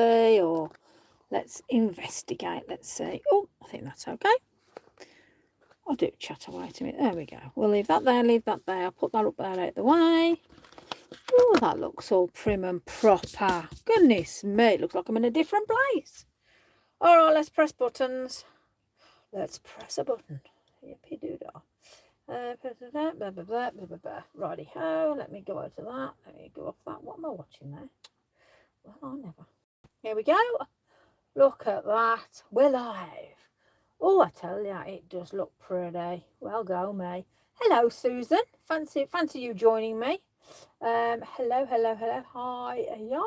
see, or let's investigate. Let's see. Oh, I think that's okay. I'll do chat away to me. There we go. We'll leave that there, leave that there. I'll put that up there out the way. Oh, that looks all prim and proper. Goodness me, it looks like I'm in a different place. All right, let's press buttons. Let's press a button. Yippee doo dah. Righty ho. Let me go out of that. Let me go off that. What am I watching there? Well, I never. Here we go. Look at that. We're live. Oh, I tell you, it does look pretty. Well, go me. Hello, Susan. Fancy you joining me. Hello. Hi, yeah.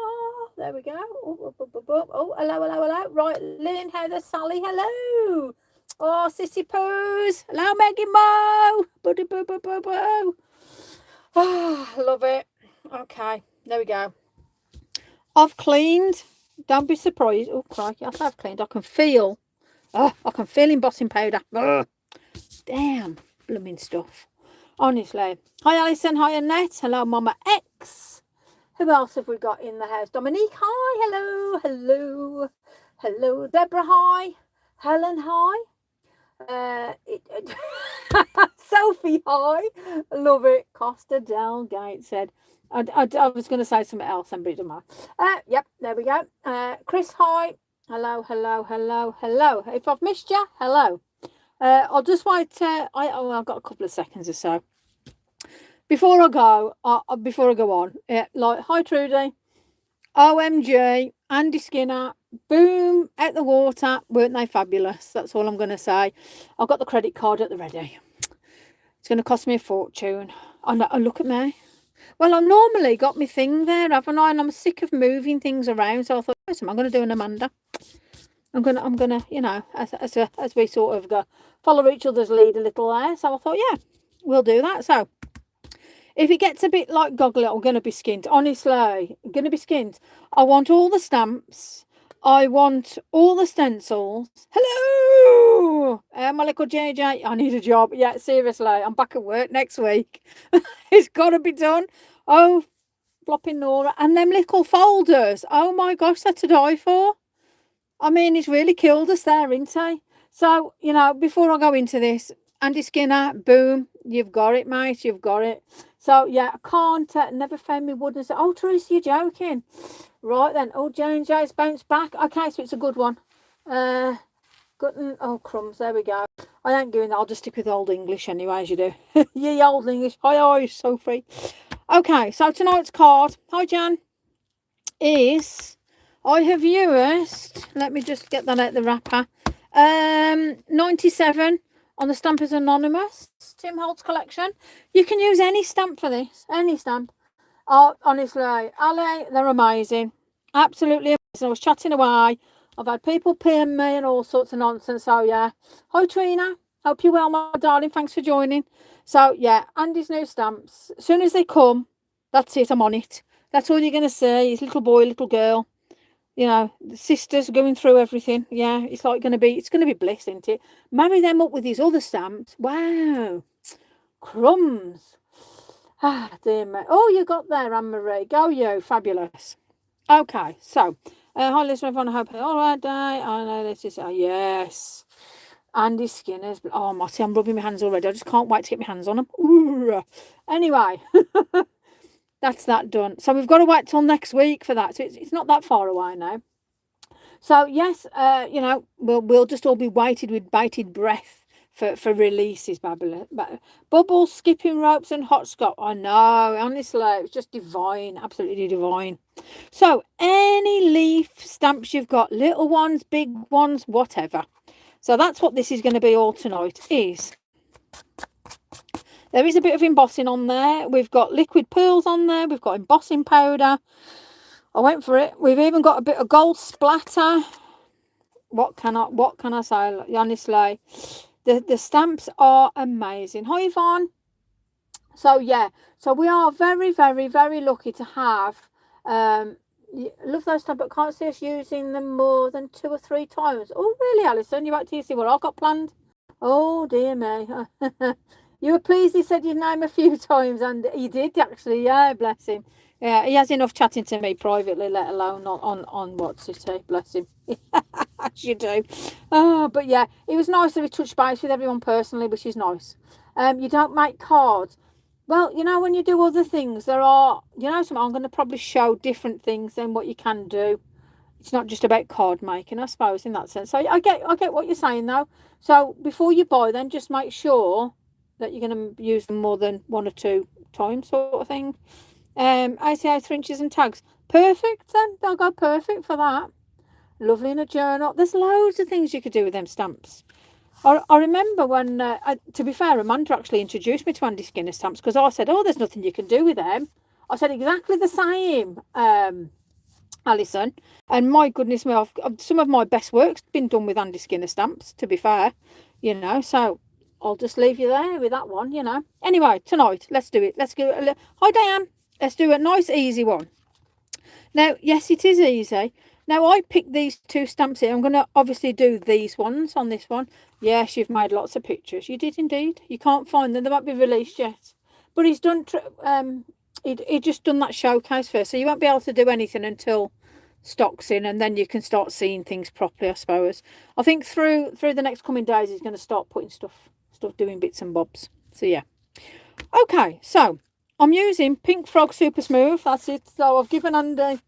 There we go. Oh, hello. Right, Lynn, Heather, Sally, hello. Oh, Sissy Poos. Hello, Maggie Mo. Buddy boo boo boo boo. Oh, love it. Okay, there we go. I've cleaned. Don't be surprised. Oh, crikey, I've cleaned. I can feel embossing powder. Ugh. Damn, blooming stuff. Honestly. Hi, Alison. Hi, Annette. Hello, Mama X. Who else have we got in the house? Dominique, hi. Hello, Deborah, hi. Helen, hi. Sophie, hi. Love it. Costa Delgate said. I was going to say something else, but it doesn't matter. Yep, there we go. Chris, hi. Hello. If I've missed you, hello. I'll just wait. I've got a couple of seconds or so before I go. Before I go on, like, hi Trudy, OMG, Andy Skinner, boom, out the water. Weren't they fabulous? That's all I'm going to say. I've got the credit card at the ready. It's going to cost me a fortune. Oh, no, look at me. Well, I've normally got my thing there, haven't I? And I'm sick of moving things around. So I thought, I'm going to do an Amanda. I'm gonna, you know, as we sort of go, follow each other's lead a little there. So I thought, yeah, we'll do that. So if it gets a bit like goggly, I'm going to be skint. Honestly, I'm going to be skint. I want all the stamps. I want all the stencils. Hello! My little JJ. I need a job. Yeah, seriously. I'm back at work next week. It's got to be done. Oh, flopping Nora. And them little folders. Oh, my gosh, that's to die for. I mean, he's really killed us there, isn't he? So, you know, before I go into this, Andy Skinner, boom, you've got it, mate, you've got it. So, yeah, I can't, never found me wood and say, oh, Teresa, you're joking. Right then, oh, J&J's bounced back. Okay, so it's a good one. Good, oh, crumbs, there we go. I ain't doing that, I'll just stick with Old English anyway, as you do. Yeah, Old English. Hi, Sophie. Okay, so tonight's card, hi, Jan, is... I have used, let me just get that out the wrapper, 97 on the Stampers Anonymous, Tim Holtz collection. You can use any stamp for this, any stamp. Oh, honestly, Ali, they're amazing. Absolutely amazing. I was chatting away. I've had people PM me and all sorts of nonsense. So, yeah. Hi, Trina. Hope you're well, my darling. Thanks for joining. So, yeah, Andy's new stamps. As soon as they come, that's it. I'm on it. That's all you're going to see is little boy, little girl. You know, the sisters going through everything. Yeah, it's going to be bliss, isn't it? Marry them up with these other stamps. Wow. Crumbs. Ah, dear me. Oh, you got there, Anne-Marie. Go you. Fabulous. Okay, so, hi, listener, everyone. I hope all right day. I know this is, yes. Andy Skinner's. Oh, Marty, I'm rubbing my hands already. I just can't wait to get my hands on them. Ooh. Anyway. That's that done. So we've got to wait till next week for that. So it's not that far away now. So yes, you know, we'll just all be waited with bated breath for releases, bubbles, skipping ropes, and hot scotch. I know, honestly, it's just divine, absolutely divine. So any leaf stamps you've got, little ones, big ones, whatever. So that's what this is going to be all tonight. There is a bit of embossing on there. We've got liquid pearls on there. We've got embossing powder. I went for it. We've even got a bit of gold splatter. What can I say? Honestly, the stamps are amazing. Hi, Yvonne. So, yeah. So, we are very, very, very lucky to have... love those stamps, but can't see us using them more than 2 or 3 times. Oh, really, Alison? You wait till you see what I've got planned? Oh, dear me. You were pleased he said your name a few times, and he did, actually. Yeah, bless him. Yeah, he has enough chatting to me privately, let alone on what's it, bless him. As you do. Oh, but yeah, it was nice that we touched base with everyone personally, which is nice. You don't make cards. Well, when you do other things, there are, some, I'm going to probably show different things than what you can do. It's not just about card making, I suppose, in that sense. So I get what you're saying, though. So before you buy them, just make sure that you're going to use them more than 1 or 2 times, sort of thing. ACA 3 inches and tags. Perfect, then. They'll go perfect for that. Lovely in a journal. There's loads of things you could do with them stamps. I remember when, to be fair, Amanda actually introduced me to Andy Skinner stamps because I said, oh, there's nothing you can do with them. I said exactly the same, Alison. And my goodness me, some of my best work's been done with Andy Skinner stamps, to be fair. So I'll just leave you there with that one, Anyway, tonight, let's do it. Let's go. Hi, Diane. Let's do a nice, easy one. Now, yes, it is easy. Now, I picked these 2 stamps here. I'm going to obviously do these ones on this one. Yes, you've made lots of pictures. You did indeed. You can't find them. They won't be released yet. But he's done, he just done that showcase first. So you won't be able to do anything until stock's in. And then you can start seeing things properly, I suppose. I think through the next coming days, he's going to start putting stuff doing bits and bobs. So, yeah. Okay, so I'm using Pink Frog Super Smooth. That's it. So I've given Andy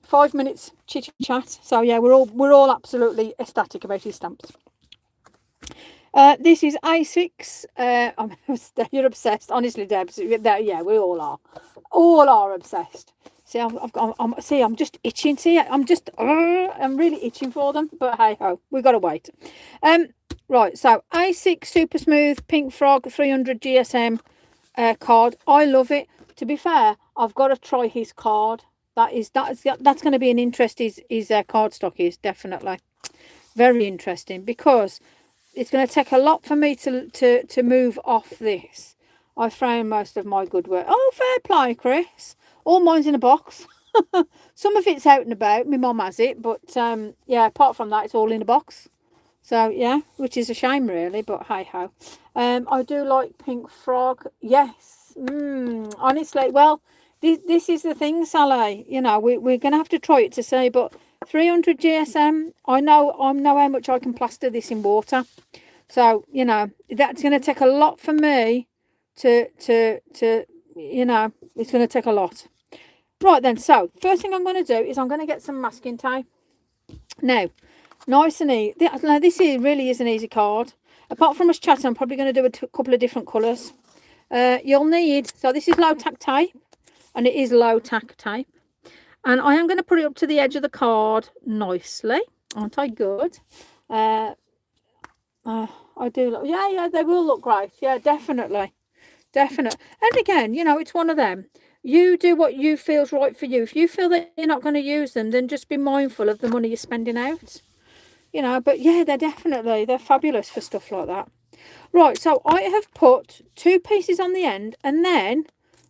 5 minutes chit chat. So yeah, we're all absolutely ecstatic about his stamps. This is A6. You're obsessed, honestly, Deb. Yeah, we all are. All are obsessed. See, I'm just itching. See, I'm really itching for them. But hey ho, we got to wait. Right. So A6 Super Smooth Pink Frog 300 GSM card. I love it. To be fair, I've got to try his card. That's going to be an interest. His card stock is definitely very interesting because it's going to take a lot for me to move off this. I frame most of my good work. Oh, fair play, Chris. All mine's in a box. Some of it's out and about. My mum has it, but yeah. Apart from that, it's all in a box. So yeah, which is a shame really, but hey ho. I do like Pink Frog. Yes. Honestly, well. This is the thing, Sally. We're going to have to try it to see, but 300 GSM, I know how much I can plaster this in water. So, that's going to take a lot for me to it's going to take a lot. Right then, so first thing I'm going to do is I'm going to get some masking tape. Now, nice and easy. Now, this really is an easy card. Apart from us chatting, I'm probably going to do a couple of different colours. You'll need, so this is low tack tape. And it is low tack tape. And I am going to put it up to the edge of the card nicely. Aren't I good? I do. Yeah, they will look great. Yeah, definitely. And again, it's one of them. You do what you feel's right for you. If you feel that you're not going to use them, then just be mindful of the money you're spending out. But yeah, they're fabulous for stuff like that. Right, so I have put 2 pieces on the end and then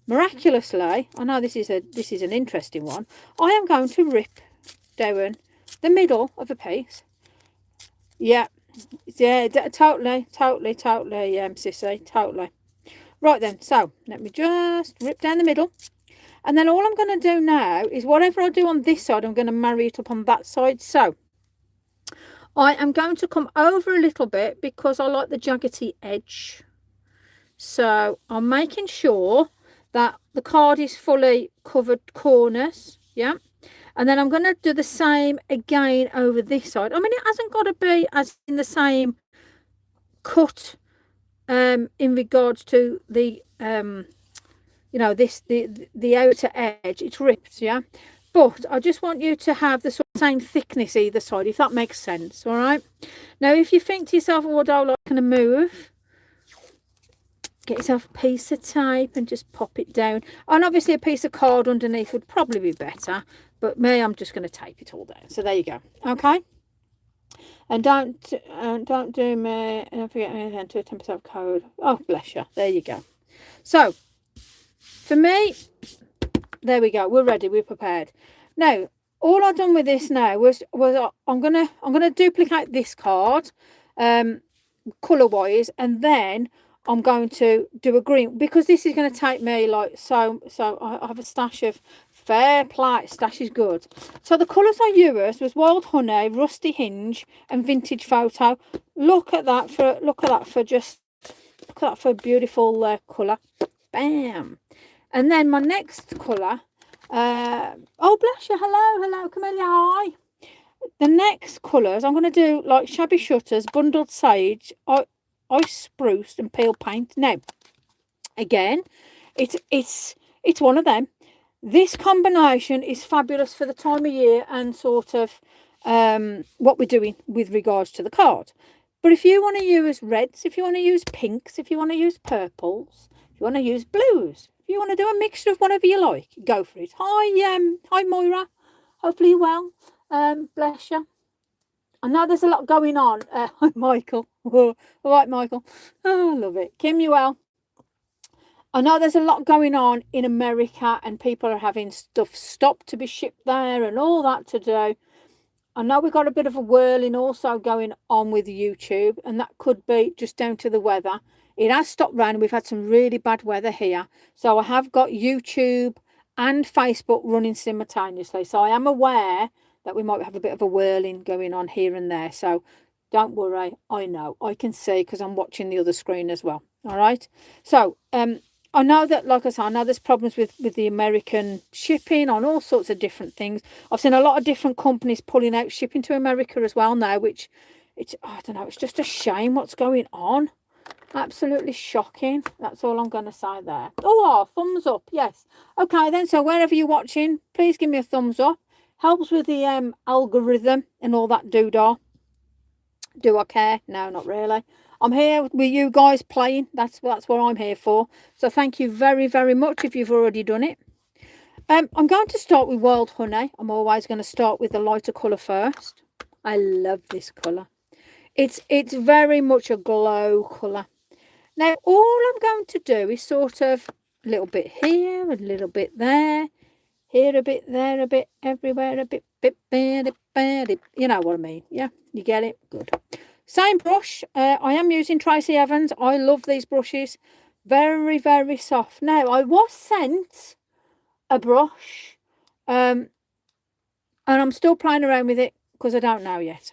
miraculously, I know this is an interesting one, I am going to rip down the middle of a piece. Yeah, totally, sissy, totally. Right then, so let me just rip down the middle. And then all I'm going to do now is whatever I do on this side, I'm going to marry it up on that side. So I am going to come over a little bit because I like the jaggedy edge. So I'm making sure that the card is fully covered corners, yeah, and then I'm going to do the same again over this side. I mean, it hasn't got to be as in the same cut in regards to the the outer edge. It's ripped, yeah, but I just want you to have the same thickness either side, if that makes sense. All right, now if you think to yourself, oh, I don't like to move, get yourself a piece of tape and just pop it down. And obviously a piece of card underneath would probably be better. But me, I'm just going to tape it all down. So there you go. Okay. And don't do me. And don't forget me to enter a 10% code. Oh, bless you. There you go. So for me, there we go. We're ready. We're prepared. Now, all I've done with this now was I'm gonna duplicate this card, colour wise, and then I'm going to do a green, because this is going to take me like so I have a stash of fair play. Stash is good. So the colours I used was Wild Honey, Rusty Hinge, and Vintage Photo. Look at that for a beautiful colour. Bam. And then my next colour, oh bless you, hello Camellia, hi. The next colours I'm going to do like Shabby Shutters, Bundled Sage, Ice Spruce, and Peel Paint. Now again, it's one of them. This combination is fabulous for the time of year and sort of what we're doing with regards to the card. But if you want to use reds, if you want to use pinks, if you want to use purples, if you want to use blues, if you want to do a mixture of whatever you like, go for it. Hi Moira. Hopefully you're well. Bless you. I know there's a lot going on. Hi Michael. All right, Michael. Oh, I love it. Kim, you well? I know there's a lot going on in America and people are having stuff stopped to be shipped there and all that to do. I know we've got a bit of a whirling also going on with YouTube, and that could be just down to the weather. It has stopped raining. We've had some really bad weather here. So I have got YouTube and Facebook running simultaneously. So I am aware that we might have a bit of a whirling going on here and there. So don't worry. I know. I can see because I'm watching the other screen as well. All right. So I know that, like I said, I know there's problems with the American shipping on all sorts of different things. I've seen a lot of different companies pulling out shipping to America as well now, which I don't know, it's just a shame what's going on. Absolutely shocking. That's all I'm going to say there. Oh, thumbs up. Yes. Okay, then. So wherever you're watching, please give me a thumbs up. Helps with the algorithm and all that doodah. Do I care? No, not really. I'm here with you guys playing. That's what I'm here for. So thank you very, very much if you've already done it. I'm going to start with Wild Honey. I'm always going to start with the lighter colour first. I love this colour. It's very much a glow colour. Now, all I'm going to do is sort of a little bit here, a little bit there, here a bit, there a bit, everywhere a bit, you know what I mean. Yeah, you get it? Good. Same brush. I am using Tracy Evans. I love these brushes. Very, very soft. Now, I was sent a brush, and I'm still playing around with it because I don't know yet.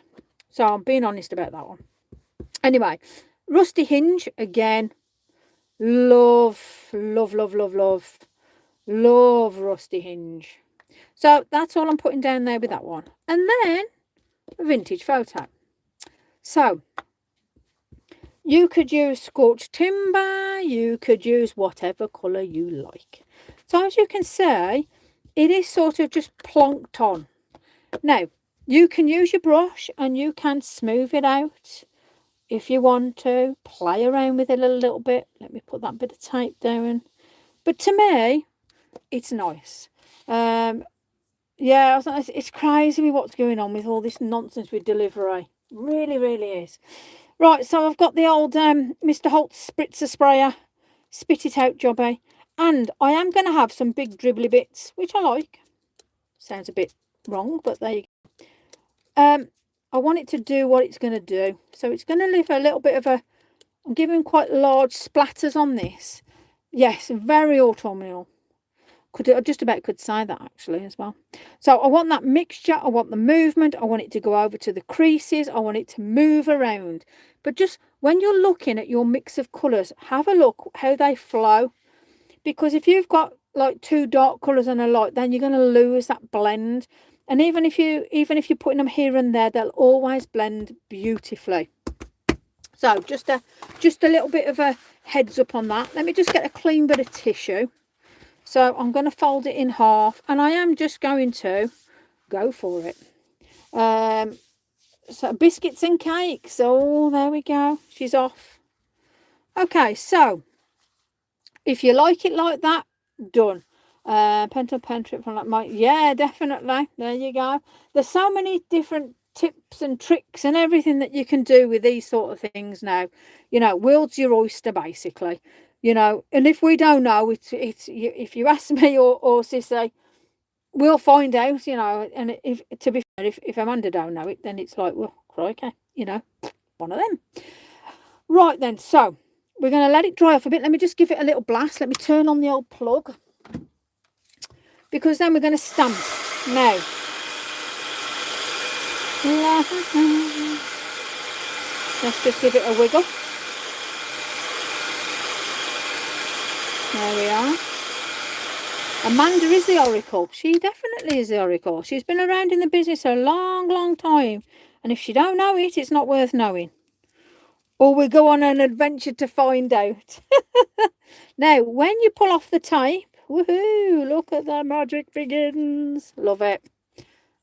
So I'm being honest about that one. Anyway, Rusty Hinge again. Love Rusty Hinge. So that's all I'm putting down there with that one. And then a Vintage Photo. So you could use Scorched Timber, you could use whatever colour you like. So as you can see, it is sort of just plonked on. Now, you can use your brush and you can smooth it out if you want to. Play around with it a little bit. Let me put that bit of tape down. But to me, it's nice. Yeah, it's crazy with what's going on with all this nonsense with delivery. Really, really is. Right, so I've got the old Mr. Holtz spritzer sprayer, spit it out jobby, and I am going to have some big dribbly bits, which I like. Sounds a bit wrong, but there you go. I want it to do what it's going to do. So it's going to leave a little bit of a, I'm giving quite large splatters on this. Yes, very autumnal. I just about could say that actually as well. So I want that mixture. I want the movement. I want it to go over to the creases. I want it to move around. But just when you're looking at your mix of colours, have a look how they flow. Because if you've got like two dark colours and a light, then you're going to lose that blend. And even if you're putting them here and there, they'll always blend beautifully. So just a little bit of a heads up on that. Let me just get a clean bit of tissue. So I'm going to fold it in half, and I am just going to go for it. So biscuits and cakes. Oh, there we go. She's off. Okay, so if you like it like that, done. Pen to pen trip from like my, yeah, definitely. There you go. There's so many different tips and tricks and everything that you can do with these sort of things now. You know, world's your oyster basically. You know, and if we don't know, it's if you ask me or Sissy, we'll find out, you know. And if to be fair, if Amanda don't know it, then it's like, well, crikey, you know, one of them. Right then, so we're going to let it dry off a bit. Let me just give it a little blast. Let me turn on the old plug. Because then we're going to stamp. Now. Let's just give it a wiggle. There we are. Amanda is the oracle. She definitely is the oracle. She's been around in the business a long, long time. And if she don't know it, it's not worth knowing. Or we go on an adventure to find out. Now, when you pull off the tape, woohoo, look at the magic begins. Love it.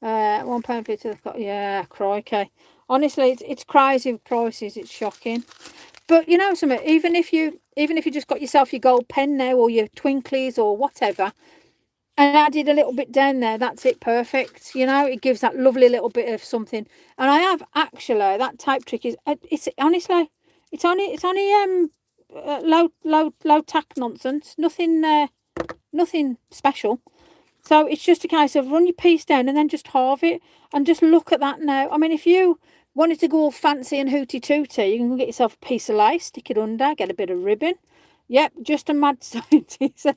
£1.50 to the... Yeah, crikey. Honestly, it's crazy with prices. It's shocking. But you know something, even if you just got yourself your gold pen now or your twinklies or whatever and added a little bit down there, that's it, perfect. You know, it gives that lovely little bit of something. And I have actually, that type trick is, it's honestly, it's only low tack nonsense, nothing special. So it's just a case of run your piece down and then just halve it and just look at that now. I mean, if you wanted to go all fancy and hooty-tooty, you can get yourself a piece of lace, stick it under, get a bit of ribbon. Yep, just a mad scientist.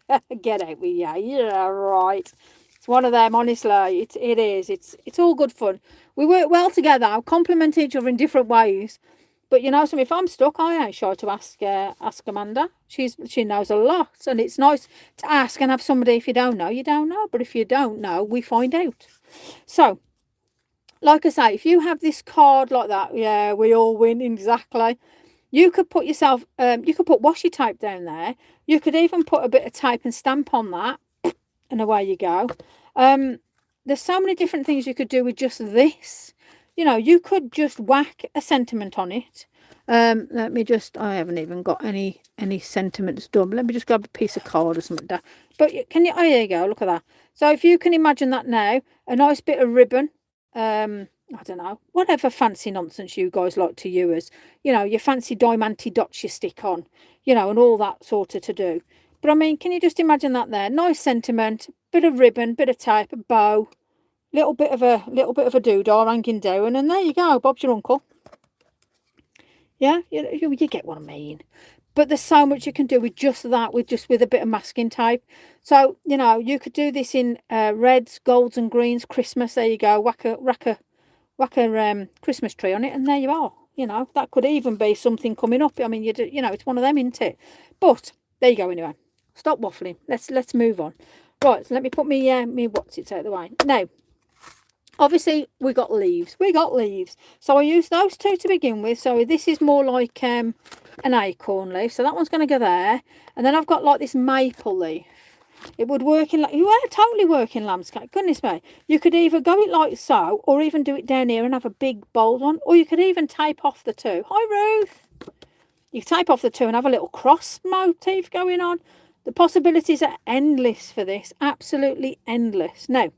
Get out with you. Yeah, right. It's one of them, honestly. It is. It's all good fun. We work well together, complement each other in different ways. But you know something, if I'm stuck, I ain't shy to ask Amanda. She knows a lot, and it's nice to ask and have somebody. If you don't know, you don't know. But if you don't know, we find out. So, like I say, if you have this card like that, yeah, we all win, exactly. You could put yourself, you could put washi tape down there. You could even put a bit of tape and stamp on that, and away you go. There's so many different things you could do with just this. You know, you could just whack a sentiment on it. Let me just, I haven't even got any sentiments done. Let me just grab a piece of card or something like that. But can you, oh, there you go, look at that. So if you can imagine that now, a nice bit of ribbon, I don't know, whatever fancy nonsense you guys like to use, you know, your fancy diamanty dots you stick on, you know, and all that sort of to do. But I mean, can you just imagine that there? Nice sentiment, bit of ribbon, bit of tape, a bow, little bit of a doodah hanging down, and there you go, Bob's your uncle. Yeah, you get what I mean. But there's so much you can do with just that, with a bit of masking tape. So, you know, you could do this in reds, golds and greens, Christmas. There you go. Whack a Christmas tree on it, and there you are. You know, that could even be something coming up. I mean, you know, it's one of them, isn't it? But there you go anyway. Stop waffling. Let's move on. Right, so let me put me what's it out of the way. Now, obviously, we got leaves. So I used those two to begin with. So this is more like an acorn leaf. So that one's going to go there. And then I've got like this maple leaf. It would work in, totally work in landscape. Goodness me. You could either go it like so, or even do it down here and have a big bold one. Or you could even tape off the two. Hi, Ruth. You could tape off the two and have a little cross motif going on. The possibilities are endless for this. Absolutely endless. Now,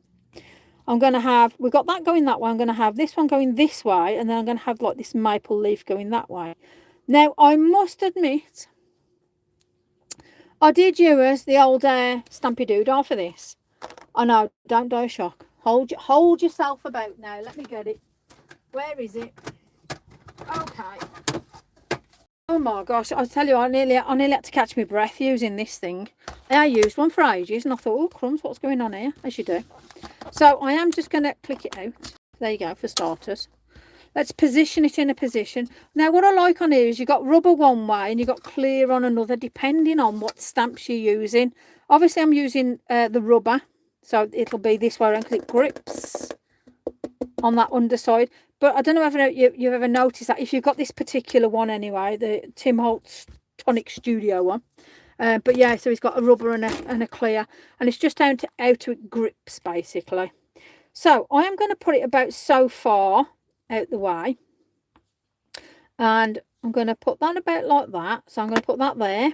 I'm going to have, we've got that going that way. I'm going to have this one going this way. And then I'm going to have like this maple leaf going that way. Now, I must admit, I did use the old Stampy Doodah for this. I know, don't die shock. Hold yourself about now. Let me get it. Where is it? Okay. Oh my gosh, I tell you, I nearly had to catch my breath using this thing. I used one for ages and I thought, oh crumbs, what's going on here? As you do. So I am just going to click it out. There you go, for starters. Let's position it in a position. Now what I like on here is you've got rubber one way and you've got clear on another, depending on what stamps you're using. Obviously I'm using the rubber, so it'll be this way around because it grips on that underside. But I don't know if you've ever noticed that if you've got this particular one anyway, the Tim Holtz Tonic Studio one. But yeah, so it's got a rubber and a clear, and it's just down to how it grips basically. So I am going to put it about so far out the way, and I'm going to put that about like that. So I'm going to put that there,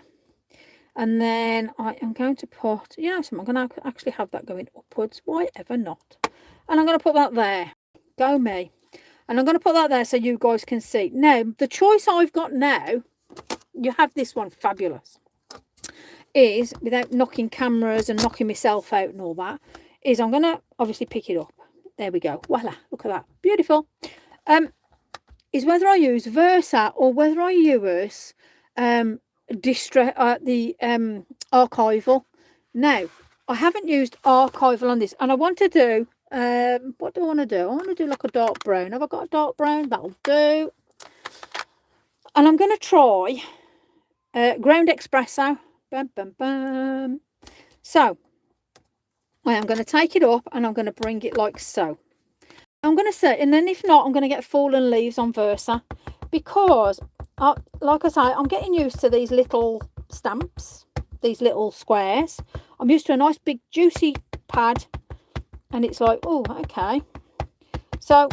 and then I am going to put, you know, so I'm going to actually have that going upwards. Why ever not? And I'm going to put that there. Go me. And I'm going to put that there so you guys can see. Now, the choice I've got now, you have this one, fabulous, is, without knocking cameras and knocking myself out and all that, is I'm going to obviously pick it up. There we go. Voila, look at that. Beautiful. Is whether I use Versa or whether I use archival. Now, I haven't used archival on this, and I want to do, what do I want to do? I want to do like a dark brown. Have I got a dark brown? That'll do. And I'm going to try ground espresso. Bam, bam, bam. So, I am going to take it up and I'm going to bring it like so. I'm going to say, and then if not, I'm going to get fallen leaves on Versa, because, like I say, I'm getting used to these little stamps, these little squares. I'm used to a nice big juicy pad, and it's like, oh, okay. So,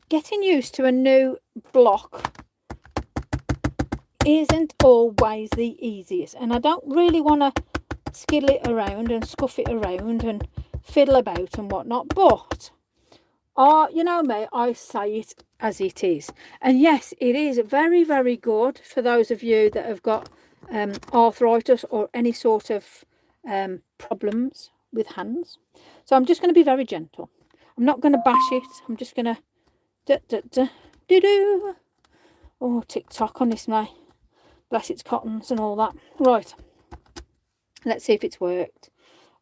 getting used to a new block isn't always the easiest, and I don't really want to skill it around and scuff it around and fiddle about and whatnot, but you know me, I say it as it is. And yes, it is very, very good for those of you that have got arthritis or any sort of problems with hands. So I'm just going to be very gentle. I'm not going to bash it. I'm just going to do. Oh, tick-tock on this now. Bless its cottons and all that. Right. Let's see if it's worked.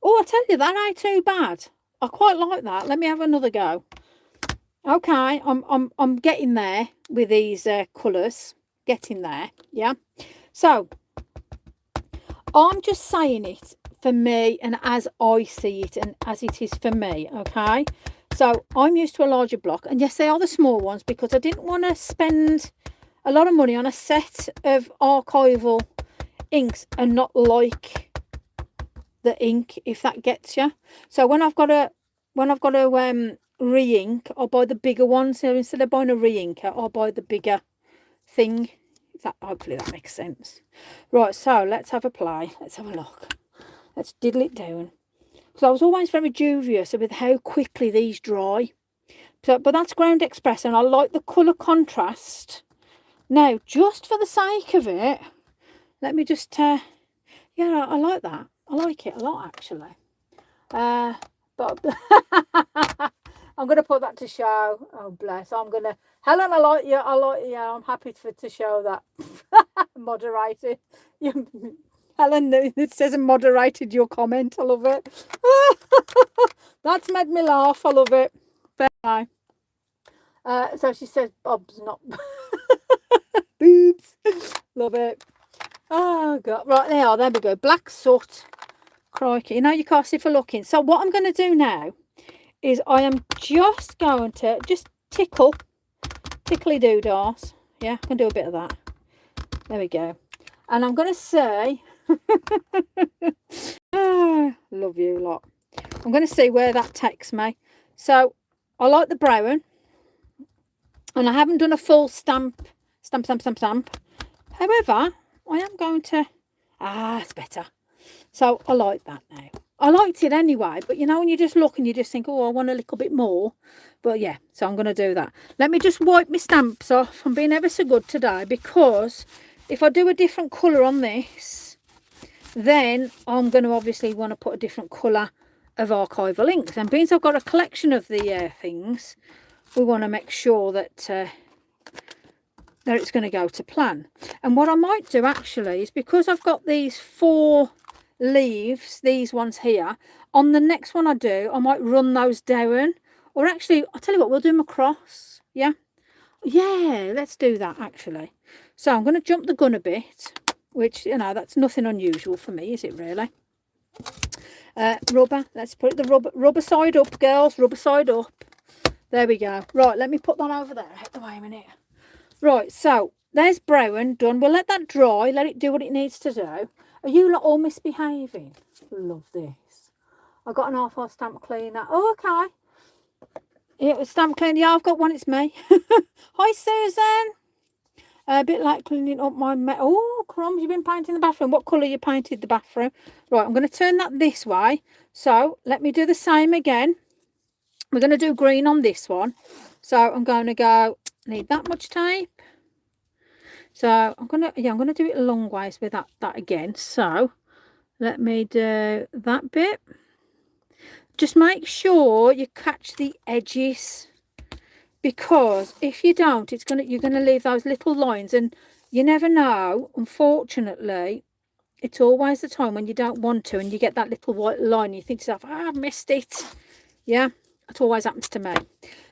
Oh, I tell you, that ain't too bad. I quite like that. Let me have another go. Okay, I'm getting there with these colours. Getting there, yeah. So, I'm just saying it for me and as I see it and as it is for me, okay? So, I'm used to a larger block. And yes, they are the small ones because I didn't want to spend a lot of money on a set of archival inks and not like the ink, if that gets you. So when I've got to re-ink, I'll buy the bigger ones. So instead of buying a re-inker, I'll buy the bigger thing. Hopefully that makes sense. Right, so let's have a play. Let's have a look. Let's diddle it down. So I was always very dubious with how quickly these dry. So, but that's ground espresso, and I like the colour contrast. Now, just for the sake of it, let me just, yeah, I like that. I like it a lot, actually. But I'm going to put that to show. Oh, bless. I'm going to... Helen, I like you. I'm happy to show that. Moderated. Helen, it says moderated your comment. I love it. That's made me laugh. I love it. Very nice. So she says Bob's not... Boobs. Love it. Oh, God. Right, there we go. Black soot. Crikey. You know, you can't see for looking. So what I'm going to do now is I am just going to tickly doodahs. Yeah, I can do a bit of that. There we go. And I'm going to say, love you lot. I'm going to see where that takes me. So I like the brown. And I haven't done a full stamp. However, I am going to... it's better. So I like that now. I liked it anyway, but you know, when you just look and you just think, oh, I want a little bit more. But yeah, so I'm going to do that. Let me just wipe my stamps off. I'm being ever so good today, because if I do a different colour on this, then I'm going to obviously want to put a different colour of archival inks. And being I've got a collection of the things, we want to make sure that it's going to go to plan. And what I might do actually is, because I've got these 4 leaves, these ones here, on the next one I do, I might run those down. Or actually, I'll tell you what, we'll do them across. Yeah, let's do that actually. So I'm going to jump the gun a bit, which, you know, that's nothing unusual for me, is it really? Rubber, let's put the rubber side up, girls, rubber side up. There we go. Right, let me put that over there. Out the way a minute. Right, so there's brown done. We'll let that dry, let it do what it needs to do. Are you lot all misbehaving? Love this. I got an awful stamp cleaner. Oh, okay. It was stamp cleaner. Yeah, I've got one. It's me. Hi, Susan. A bit like cleaning up my... Oh, crumbs. You've been painting the bathroom. What colour you painted the bathroom? Right, I'm going to turn that this way. So let me do the same again. We're going to do green on this one. So I'm going to go... Need that much tape. So I'm gonna do it a long ways with that again. So let me do that bit. Just make sure you catch the edges, because if you don't, you're gonna leave those little lines, and you never know. Unfortunately, it's always the time when you don't want to and you get that little white line and you think to yourself, I've missed it. Yeah, it always happens to me.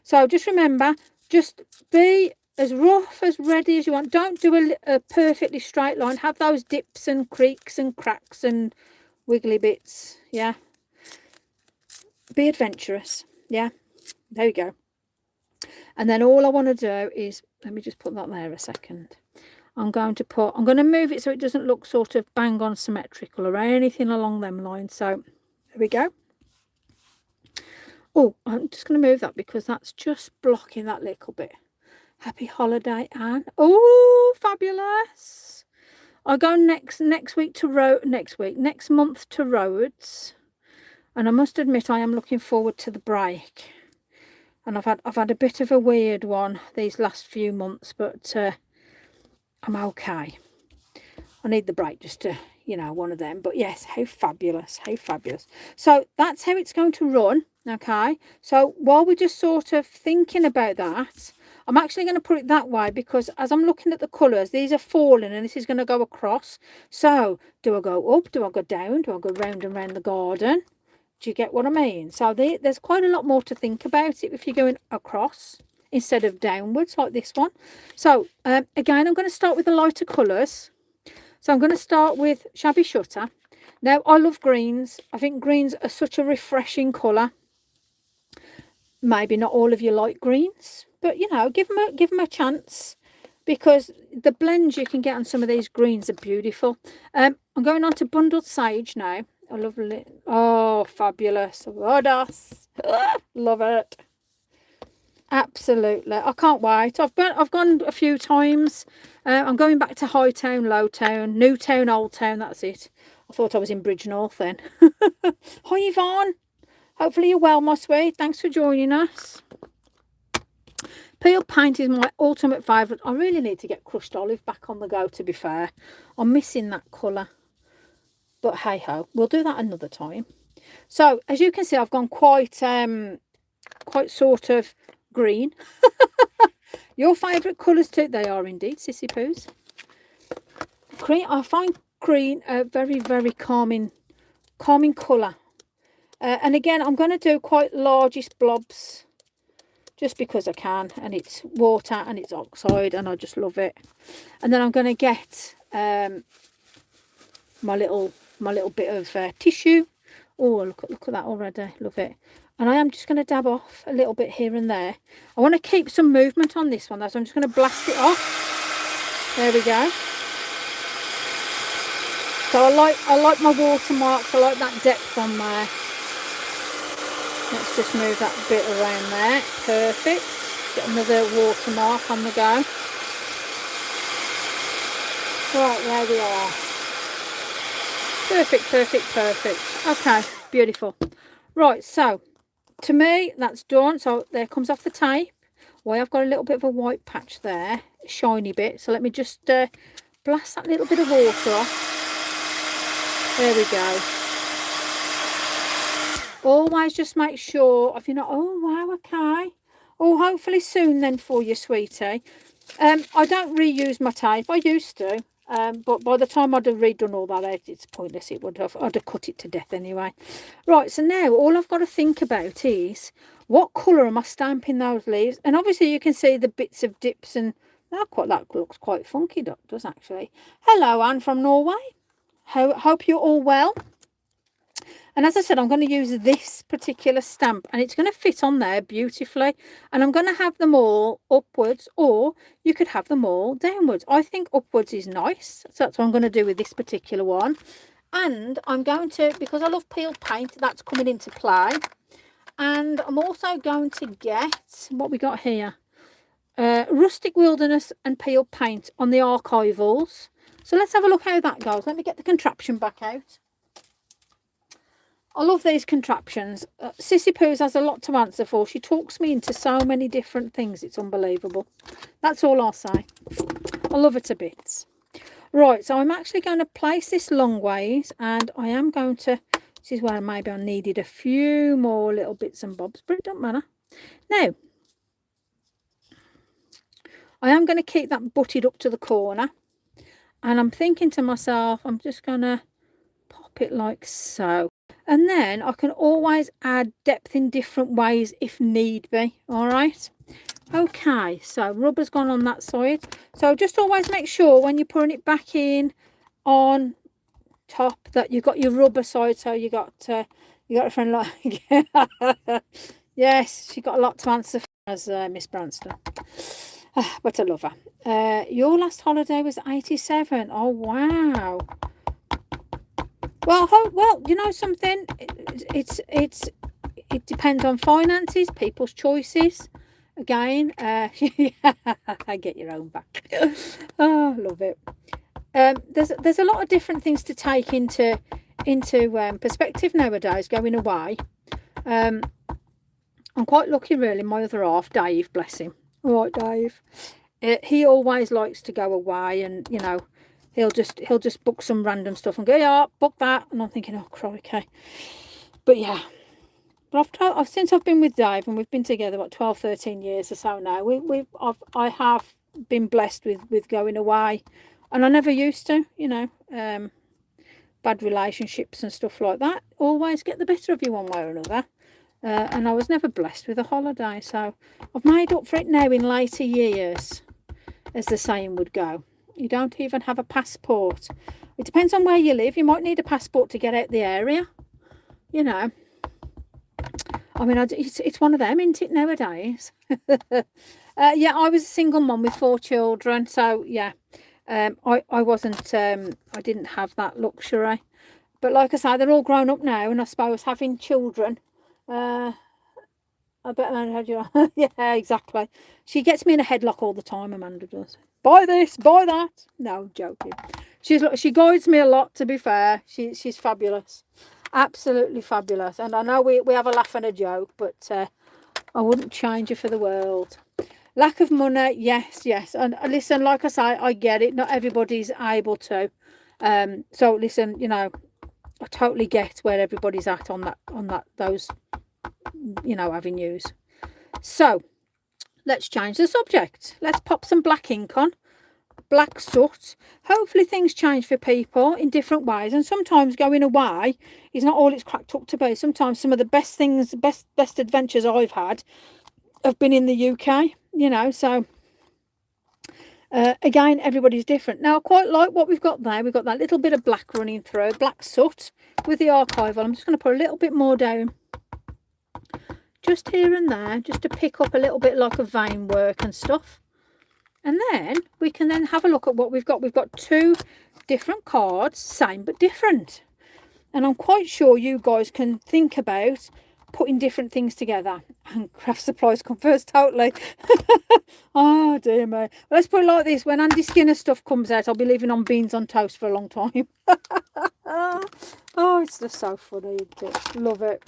So just remember, just be as rough, as ready as you want. Don't do a perfectly straight line. Have those dips and creaks and cracks and wiggly bits. Yeah. Be adventurous. Yeah. There you go. And then all I want to do is, let me just put that there a second. I'm going to move it so it doesn't look sort of bang on symmetrical or anything along them lines. So there we go. Oh, I'm just going to move that because that's just blocking that little bit. Happy holiday, Anne. Oh, fabulous. I go next month to Rhodes. And I must admit I am looking forward to the break. And I've had a bit of a weird one these last few months, but I'm okay. I need the break just to, one of them. But yes, how fabulous, how fabulous. So that's how it's going to run, okay? So while we're just sort of thinking about that, I'm actually going to put it that way because as I'm looking at the colours, these are falling and this is going to go across. So do I go up? Do I go down? Do I go round and round the garden? Do you get what I mean? So there's quite a lot more to think about it if you're going across instead of downwards like this one. So again, I'm going to start with the lighter colours. So I'm going to start with Shabby Shutter. Now, I love greens. I think greens are such a refreshing colour. Maybe not all of you like greens, but, give them a chance because the blends you can get on some of these greens are beautiful. I'm going on to Bundled Sage now. I love it. Oh, fabulous. Love it. Absolutely. I can't wait. I've gone a few times. I'm going back to High Town, Low Town, New Town, Old Town. That's it. I thought I was in Bridgenorth then. Hi, Yvonne. Hopefully you're well, my sweet. Thanks for joining us. Peel paint is my ultimate favourite. I really need to get Crushed Olive back on the go, to be fair. I'm missing that colour. But hey-ho, we'll do that another time. So, as you can see, I've gone quite sort of green. Your favourite colours too? They are indeed, Sissy Poos. Green, I find green a very, very calming colour. And again, I'm going to do quite largest blobs just because I can. And it's water and it's oxide and I just love it. And then I'm going to get my little bit of tissue. Oh, look at that already. Love it. And I am just going to dab off a little bit here and there. I want to keep some movement on this one, though, so I'm just going to blast it off. There we go. So I like my watermarks. I like that depth on there. Let's just move that bit around there. Perfect. Get another watermark on the go. Right, there we are. Perfect, perfect, perfect. Okay, beautiful. Right, so to me, that's done. So there comes off the tape. Well, I've got a little bit of a white patch there, a shiny bit. So let me just blast that little bit of water off. There we go. Always just make sure, if you're not, oh, wow, okay. Oh, hopefully soon then for you, sweetie. I don't reuse my tape. I used to. But by the time I'd have redone all that, it's pointless. I'd have cut it to death anyway. Right, so now all I've got to think about is what colour am I stamping those leaves? And obviously you can see the bits of dips and that looks quite funky, does actually. Hello, Anne from Norway. Hope you're all well. And as I said, I'm going to use this particular stamp and it's going to fit on there beautifully. And I'm going to have them all upwards, or you could have them all downwards. I think upwards is nice. So that's what I'm going to do with this particular one. And I'm going to, because I love peeled paint, that's coming into play. And I'm also going to get, what we got here, Rustic Wilderness and peeled paint on the archivals. So let's have a look how that goes. Let me get the contraption back out. I love these contraptions. Sissy Poos has a lot to answer for. She talks me into so many different things. It's unbelievable. That's all I'll say. I love it a bit. Right, so I'm actually going to place this long ways, and I am going to, this is where maybe I needed a few more little bits and bobs, but it don't matter. Now, I am going to keep that butted up to the corner. And I'm thinking to myself, I'm just going to pop it like so. And then I can always add depth in different ways if need be. All right. Okay, so rubber's gone on that side. So just always make sure when you're putting it back in on top that you've got your rubber side. So you got a friend like yes, she got a lot to answer for as Miss Branston. But I love her. Your last holiday was 87. Oh wow. Well, you know something. It depends on finances, people's choices. Again, I get your own back. Oh, love it. There's a lot of different things to take into perspective nowadays. Going away, I'm quite lucky, really. My other half, Dave, bless him. All right, Dave. He always likes to go away, and you know, he'll just book some random stuff and go, yeah, book that. And I'm thinking, oh crikey. But yeah, but since I've been with Dave, and we've been together what 12, 13 years or so now. I have been blessed with going away, and I never used to. You know, bad relationships and stuff like that always get the better of you one way or another. And I was never blessed with a holiday, so I've made up for it now in later years, as the saying would go. You don't even have a passport. It depends on where you live. You might need a passport to get out the area. You know, I mean, it's one of them, isn't it, nowadays? Yeah, I was a single mum with 4 children, so yeah, I wasn't. I didn't have that luxury. But like I say, they're all grown up now, and I suppose having children. I bet Amanda had you. Yeah, exactly. She gets me in a headlock all the time. Amanda does. Buy this, buy that. No, joking. She guides me a lot. To be fair, she's fabulous, absolutely fabulous. And I know we have a laugh and a joke, but I wouldn't change her for the world. Lack of money, yes. And listen, like I say, I get it. Not everybody's able to. So listen, you know, I totally get where everybody's at on those, you know, avenues. So let's change the subject. Let's pop some black ink on, black soot. Hopefully things change for people in different ways, and sometimes going away is not all it's cracked up to be. Sometimes some of the best things, best adventures I've had have been in the UK, you know. So again, everybody's different. Now I quite like what we've got there. We've got that little bit of black running through, black soot with the archival. I'm just going to put a little bit more down just here and there, just to pick up a little bit like a vein work and stuff. And then we can then have a look at what we've got. We've got 2 different cards, same but different. And I'm quite sure you guys can think about putting different things together. And craft supplies come first, totally. Oh dear me. Well, let's put it like this. When Andy Skinner stuff comes out, I'll be living on beans on toast for a long time. Oh, it's just so funny, isn't it? Love it.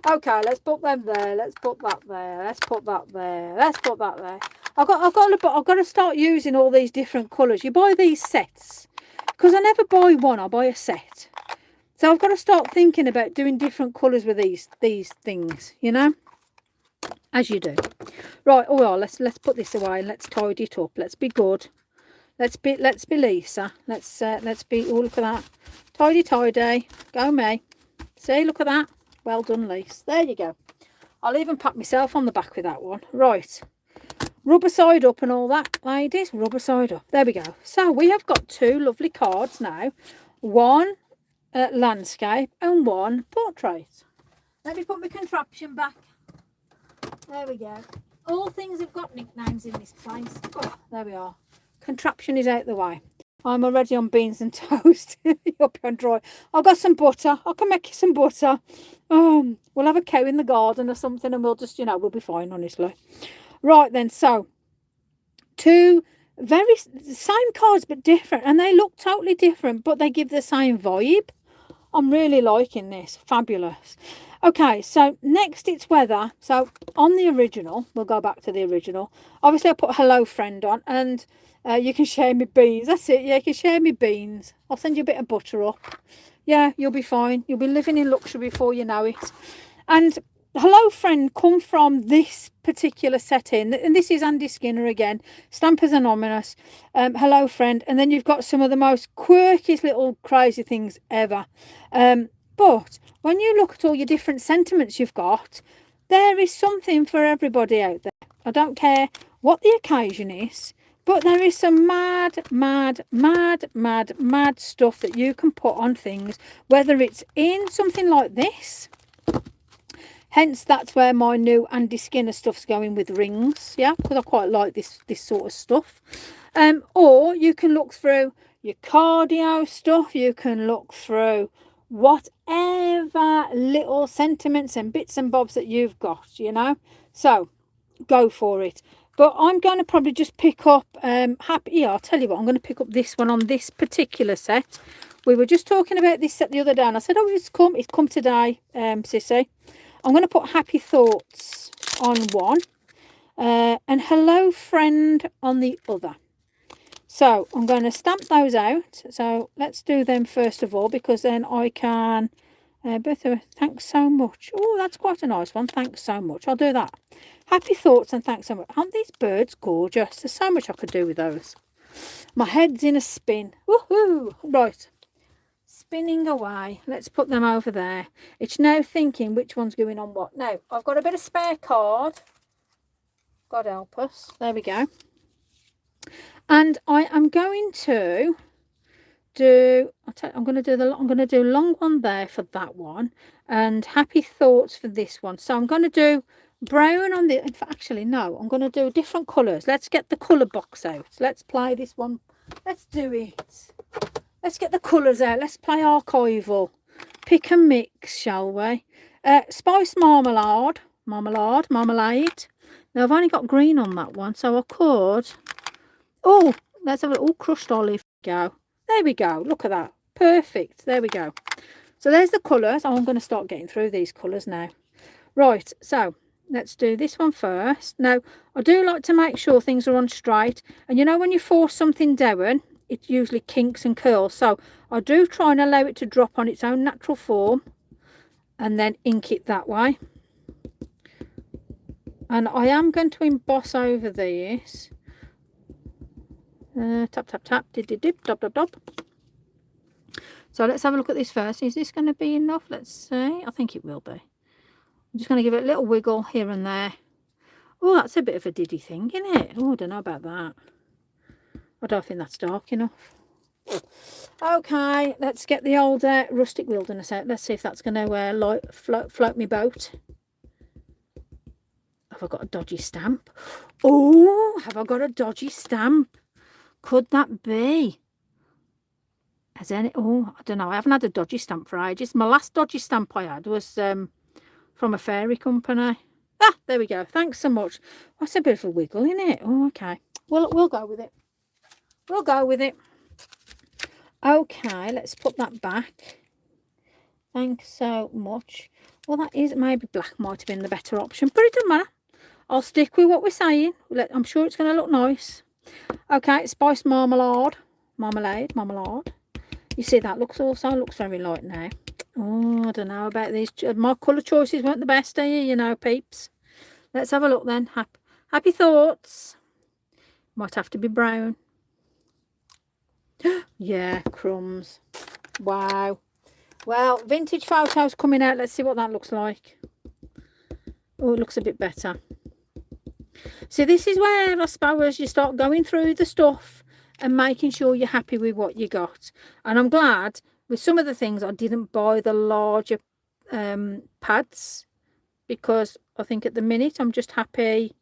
Okay, let's put them there. Let's put that there. Let's put that there. Let's put that there. I've got to start using all these different colours. You buy these sets, because I never buy one. I buy a set. So I've got to start thinking about doing different colours with these things, you know, as you do. Right. Oh well, let's put this away and let's tidy it up. Let's be good. Let's be Lisa. Let's be. Oh, look at that. Tidy. Go me. See, look at that. Well done, Lise. There you go. I'll even pat myself on the back with that one. Right. Rubber side up and all that, ladies. Rubber side up. There we go. So we have got 2 lovely cards now. One landscape and one portrait. Let me put my contraption back. There we go. All things have got nicknames in this place. Oh, there we are. Contraption is out the way. I'm already on beans and toast. You'll be on dry. I've got some butter. I can make you some butter. We'll have a cow in the garden or something, and we'll just, you know, we'll be fine, honestly. Right then, so 2 very same cards but different, and they look totally different, but they give the same vibe. I'm really liking this. Fabulous. Okay, so next it's weather. So on the original, we'll go back to the original. Obviously I put hello friend on, and you can share me beans. That's it. Yeah, you can share me beans. I'll send you a bit of butter up. Yeah, you'll be fine. You'll be living in luxury before you know it. And Hello Friend come from this particular setting, and this is Andy Skinner again, Stampers Anonymous. Hello Friend, and then you've got some of the most quirkiest little crazy things ever. But when you look at all your different sentiments you've got, there is something for everybody out there. I don't care what the occasion is, but there is some mad stuff that you can put on things, whether it's in something like this. Hence, that's where my new Andy Skinner stuff's going, with rings, yeah, because I quite like this sort of stuff. Or you can look through your cardio stuff. You can look through whatever little sentiments and bits and bobs that you've got, you know. So go for it. But I'm going to probably just pick up I'll tell you what, I'm going to pick up this one on this particular set. We were just talking about this set the other day, and I said, oh, it's come today, Sissy. I'm going to put Happy Thoughts on one and Hello Friend on the other. So I'm going to stamp those out. So let's do them first of all, because then I can thanks so much. Oh, that's quite a nice one. Thanks so much. I'll do that. Happy Thoughts and thanks so much. Aren't these birds gorgeous? There's so much I could do with those. My head's in a spin. Woohoo! Right. Spinning away. Let's put them over there. It's now thinking which one's going on what. Now, I've got a bit of spare card. God help us. There we go. And I am going to do, I'm going to do long one there for that one, and Happy Thoughts for this one. So I'm going to do brown on the, actually no, I'm going to do different colours. Let's get the colour box out. Let's play this one. Let's do it. Let's get the colours out. Let's play archival. Pick and mix, shall we? Spice marmalade. Now, I've only got green on that one, so I could... Oh, let's have a little crushed olive. Go. There we go. Look at that. Perfect. There we go. So there's the colours. I'm going to start getting through these colours now. Right, so let's do this one first. Now, I do like to make sure things are on straight. And you know, when you force something down, it usually kinks and curls. So I do try and allow it to drop on its own natural form and then ink it that way. And I am going to emboss over this. Tap, tap, tap, dip, dip, dip, dop, dop, dop. So let's have a look at this first. Is this going to be enough? Let's see. I think it will be. I'm just going to give it a little wiggle here and there. Oh, that's a bit of a diddy thing, isn't it? Oh, I don't know about that. I don't think that's dark enough. Okay, let's get the old rustic wilderness out. Let's see if that's going to float me boat. Have I got a dodgy stamp? Oh, have I got a dodgy stamp? Could that be? Has any... Oh, I don't know. I haven't had a dodgy stamp for ages. My last dodgy stamp I had was from a fairy company. Ah, there we go. Thanks so much. That's a bit of a wiggle, isn't it? Oh, okay. We'll go with it. We'll go with it. Okay, let's put that back. Thanks so much. Well, that is, maybe black might have been the better option, but it doesn't matter. I'll stick with what we're saying. I'm sure it's going to look nice. Okay, spiced marmalade. You see, that also looks very light now. Oh, I don't know about these. My colour choices weren't the best, are you know, peeps? Let's have a look then. Happy Thoughts. Might have to be brown. Yeah, crumbs. Wow. Well, vintage photos coming out. Let's see what that looks like. Oh, it looks a bit better. So this is where I suppose you start going through the stuff and making sure you're happy with what you got. And I'm glad with some of the things I didn't buy the larger pads, because I think at the minute I'm just happy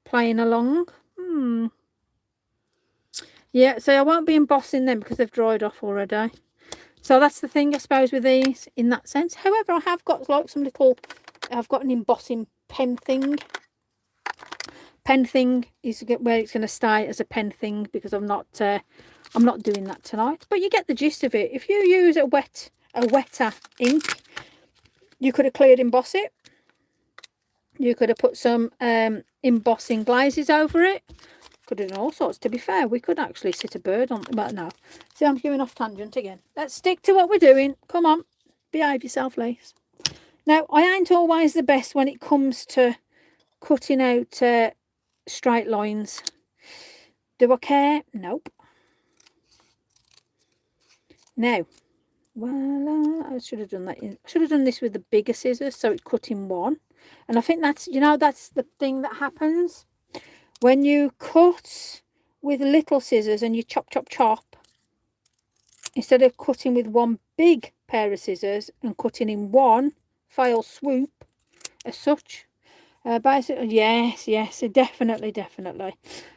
playing along. Yeah, so I won't be embossing them because they've dried off already. So that's the thing, I suppose, with these in that sense. However, I have got like some little, I've got an embossing pen thing. Pen thing is where it's going to stay as a pen thing, because I'm not doing that tonight. But you get the gist of it. If you use a wetter ink, you could have cleared emboss it. You could have put some embossing glazes over it. Could have done all sorts. To be fair, we could actually sit a bird on, but no. See, I'm going off tangent again. Let's stick to what we're doing. Come on, behave yourself, Lace. Now, I ain't always the best when it comes to cutting out straight lines. Do I care? Nope. Now, well, I should have done that. I should have done this with the bigger scissors, so it cut in one. And I think that's, you know, that's the thing that happens when you cut with little scissors and you chop, chop, chop. Instead of cutting with one big pair of scissors and cutting in one file swoop, as such. Basically, yes, definitely.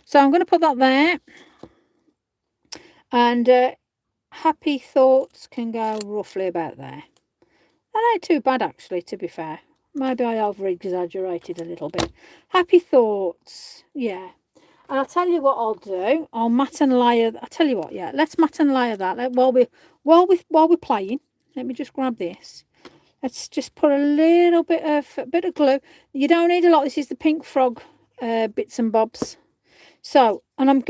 So I'm going to put that there. And happy thoughts can go roughly about there. That ain't too bad, actually, to be fair. Maybe I over-exaggerated a little bit. Happy thoughts, yeah. And I'll tell you what I'll do. I'll mat and layer. I'll tell you what, yeah. Let's mat and layer that while we're playing. Let me just grab this. Let's just put a little bit of glue. You don't need a lot. This is the Pink Frog bits and bobs. So, and I'm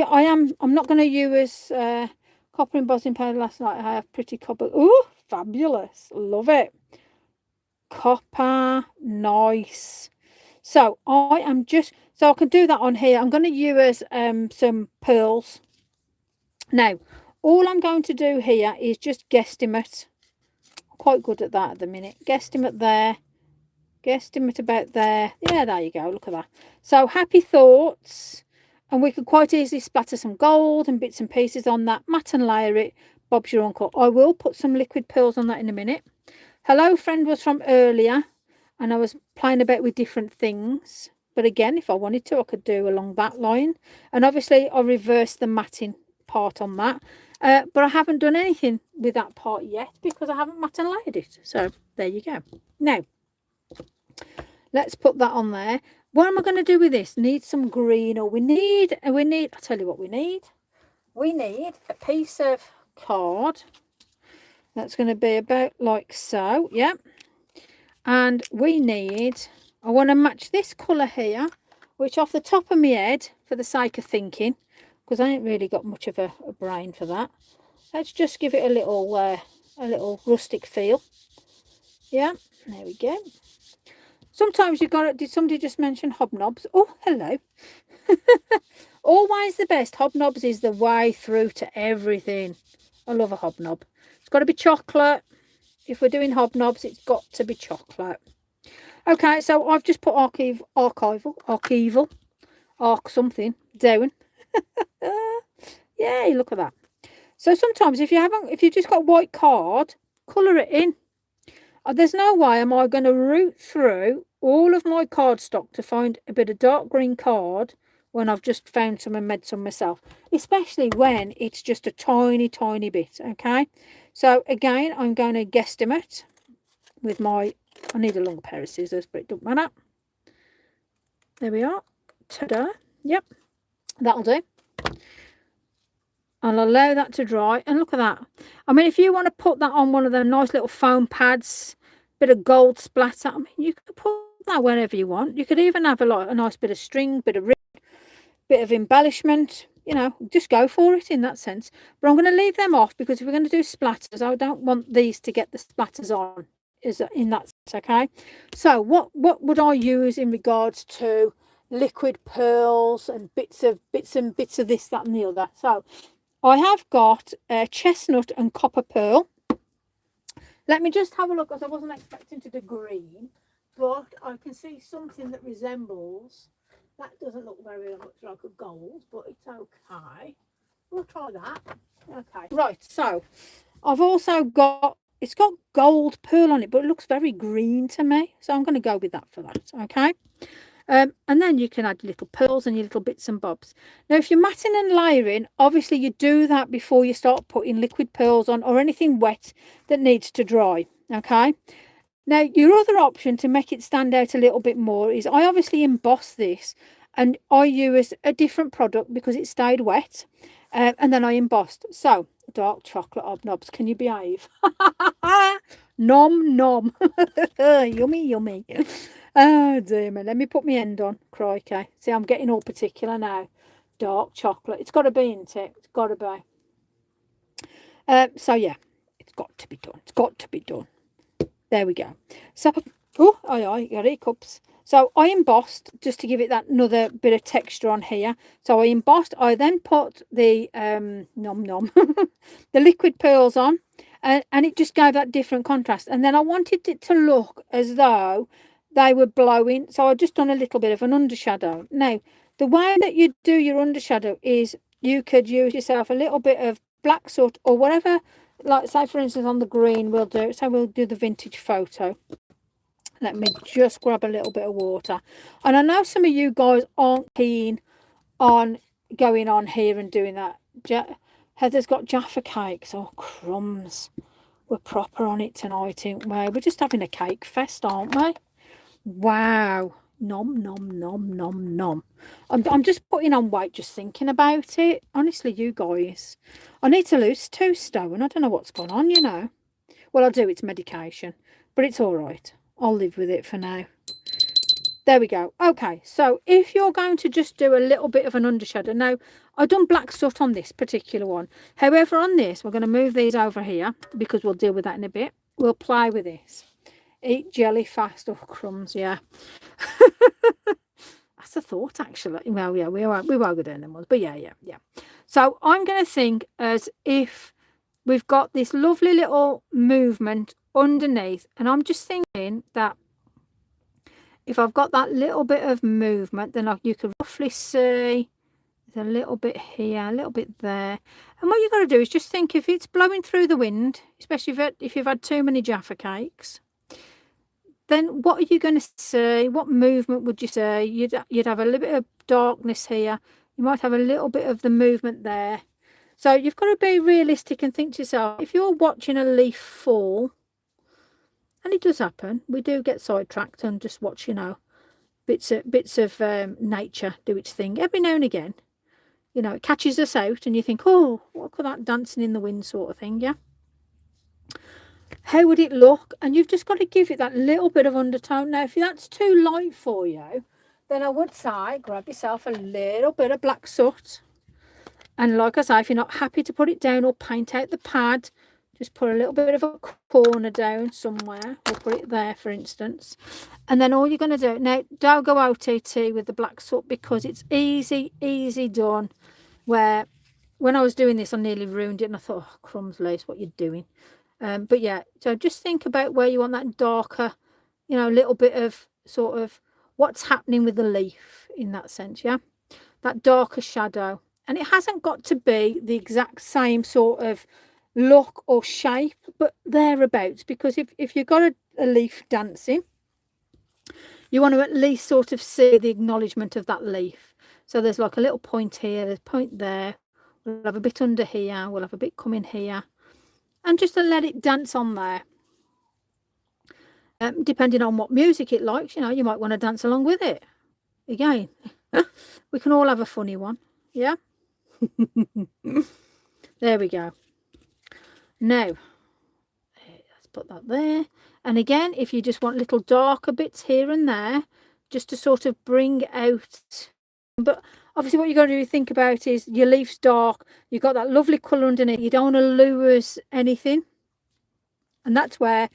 not going to use copper embossing powder. Last night I have pretty copper. Ooh, fabulous! Love it. Copper, nice. So I can do that on here. I'm going to use some pearls. Now, all I'm going to do here is just guesstimate. I'm quite good at that at the minute. Guesstimate there. Guesstimate about there. Yeah, there you go. Look at that. So happy thoughts. And we could quite easily splatter some gold and bits and pieces on that. Mat and layer it. Bob's your uncle. I will put some liquid pearls on that in a minute. Hello friend was from earlier. And I was playing about with different things. But again, if I wanted to, I could do along that line. And obviously, I reversed the matting part on that. But I haven't done anything with that part yet because I haven't mat and layered it. So there you go. Now, let's put that on there. What am I going to do with this? Need some green, or we need, I'll tell you what we need. We need a piece of card. That's going to be about like so, yeah. And we need, I want to match this colour here, which off the top of my head, for the sake of thinking, because I ain't really got much of a brain for that. Let's just give it a little rustic feel. Yeah, there we go. Sometimes you've got it. Did somebody just mention hobnobs? Oh, hello. Always the best. Hobnobs is the way through to everything. I love a hobnob. It's got to be chocolate. If we're doing hobnobs, it's got to be chocolate. Okay, so I've just put archival, something down. Yay, look at that. So sometimes if you've just got white card, colour it in. There's no way am I going to root through all of my cardstock to find a bit of dark green card when I've just found some and made some myself, especially when it's just a tiny, tiny bit, okay? So again, I'm going to guesstimate with I need a long pair of scissors, but it doesn't matter. There we are. Ta-da. Yep, that'll do. I'll allow that to dry, and look at that. I mean, if you want to put that on one of them nice little foam pads, bit of gold splatter, I mean, you could put that wherever you want. You could even have a nice bit of string, bit of ribbon, bit of embellishment, you know, just go for it in that sense. But I'm going to leave them off because if we're going to do splatters, I don't want these to get the splatters on, in that sense, okay? So what would I use in regards to liquid pearls and bits of this, that and the other? So I have got chestnut and copper pearl. Let me just have a look, because I wasn't expecting to do green, but I can see something that resembles. That doesn't look very much like a gold, but it's okay. We'll try that. Okay, right, so I've also got, it's got gold pearl on it, but it looks very green to me. So I'm going to go with that for that, okay? And then you can add little pearls and your little bits and bobs. Now, if you're matting and layering, obviously you do that before you start putting liquid pearls on or anything wet that needs to dry, okay? Now, your other option to make it stand out a little bit more is I obviously emboss this, and I use a different product because it stayed wet, and then I embossed. So, dark chocolate hobnobs, can you behave? Nom, nom. Yummy, yummy. Oh, dear me. Let me put my end on. Crikey. See, I'm getting all particular now. Dark chocolate. It's got to be, isn't it? It's got to be. So, yeah. It's got to be done. It's got to be done. There we go. So, Oh, aye, got hiccups. So I embossed just to give it that another bit of texture on here. So I embossed. I then put the nom nom, the liquid pearls on, and it just gave that different contrast. And then I wanted it to look as though they were blowing. So I just done a little bit of an undershadow. Now, the way that you do your undershadow is you could use yourself a little bit of black soot or whatever. Like, say for instance, on the green, we'll do. So we'll do the vintage photo. Let me just grab a little bit of water. And I know some of you guys aren't keen on going on here and doing that. Heather's got Jaffa cakes. Oh, crumbs. We're proper on it tonight, ain't we? We're just having a cake fest, aren't we? Wow. Nom, nom, nom, nom, nom. I'm just putting on weight just thinking about it. Honestly, you guys. I need to lose 2 stone. I don't know what's gone on, you know. Well, I do. It's medication. But it's all right. I'll live with it for now. There we go. Okay, so if you're going to just do a little bit of an undershadow. Now, I've done black soot on this particular one. However, on this, we're going to move these over here because we'll deal with that in a bit. We'll play with this. Eat jelly fast. Oh, crumbs, yeah. That's a thought, actually. Well, yeah, we won't go down them ones. But yeah. So I'm going to think as if we've got this lovely little movement underneath, and I'm just thinking that if I've got that little bit of movement, then you can roughly see there's a little bit here, a little bit there. And what you've got to do is just think if it's blowing through the wind, especially if you've had too many Jaffa cakes, then what are you going to see? What movement would you say? You'd have a little bit of darkness here. You might have a little bit of the movement there. So you've got to be realistic and think to yourself, if you're watching a leaf fall, and it does happen, we do get sidetracked and just watch, you know, bits of nature do its thing every now and again. You know, it catches us out and you think, oh, look at that dancing in the wind sort of thing, yeah? How would it look? And you've just got to give it that little bit of undertone. Now, if that's too light for you, then I would say grab yourself a little bit of black soot. And like I say, if you're not happy to put it down or paint out the pad, just put a little bit of a corner down somewhere. We'll put it there, for instance. And then all you're going to do, now, don't go OTT with the black soot because it's easy done. Where when I was doing this, I nearly ruined it. And I thought, oh, crumbs, Lace, what you're doing. But yeah, so just think about where you want that darker, you know, little bit of sort of what's happening with the leaf in that sense, yeah? That darker shadow. And it hasn't got to be the exact same sort of look or shape, but thereabouts, because if you've got a leaf dancing, you want to at least sort of see the acknowledgement of that leaf. So there's like a little point here, there's a point there, we'll have a bit under here, we'll have a bit coming here, and just to let it dance on there. Depending on what music it likes, you know, you might want to dance along with it. Again, we can all have a funny one, yeah? There we go. Now, let's put that there. And again, if you just want little darker bits here and there, just to sort of bring out. But obviously what you've got to think about is your leaf's dark. You've got that lovely colour underneath. You don't want to lose anything. And that's where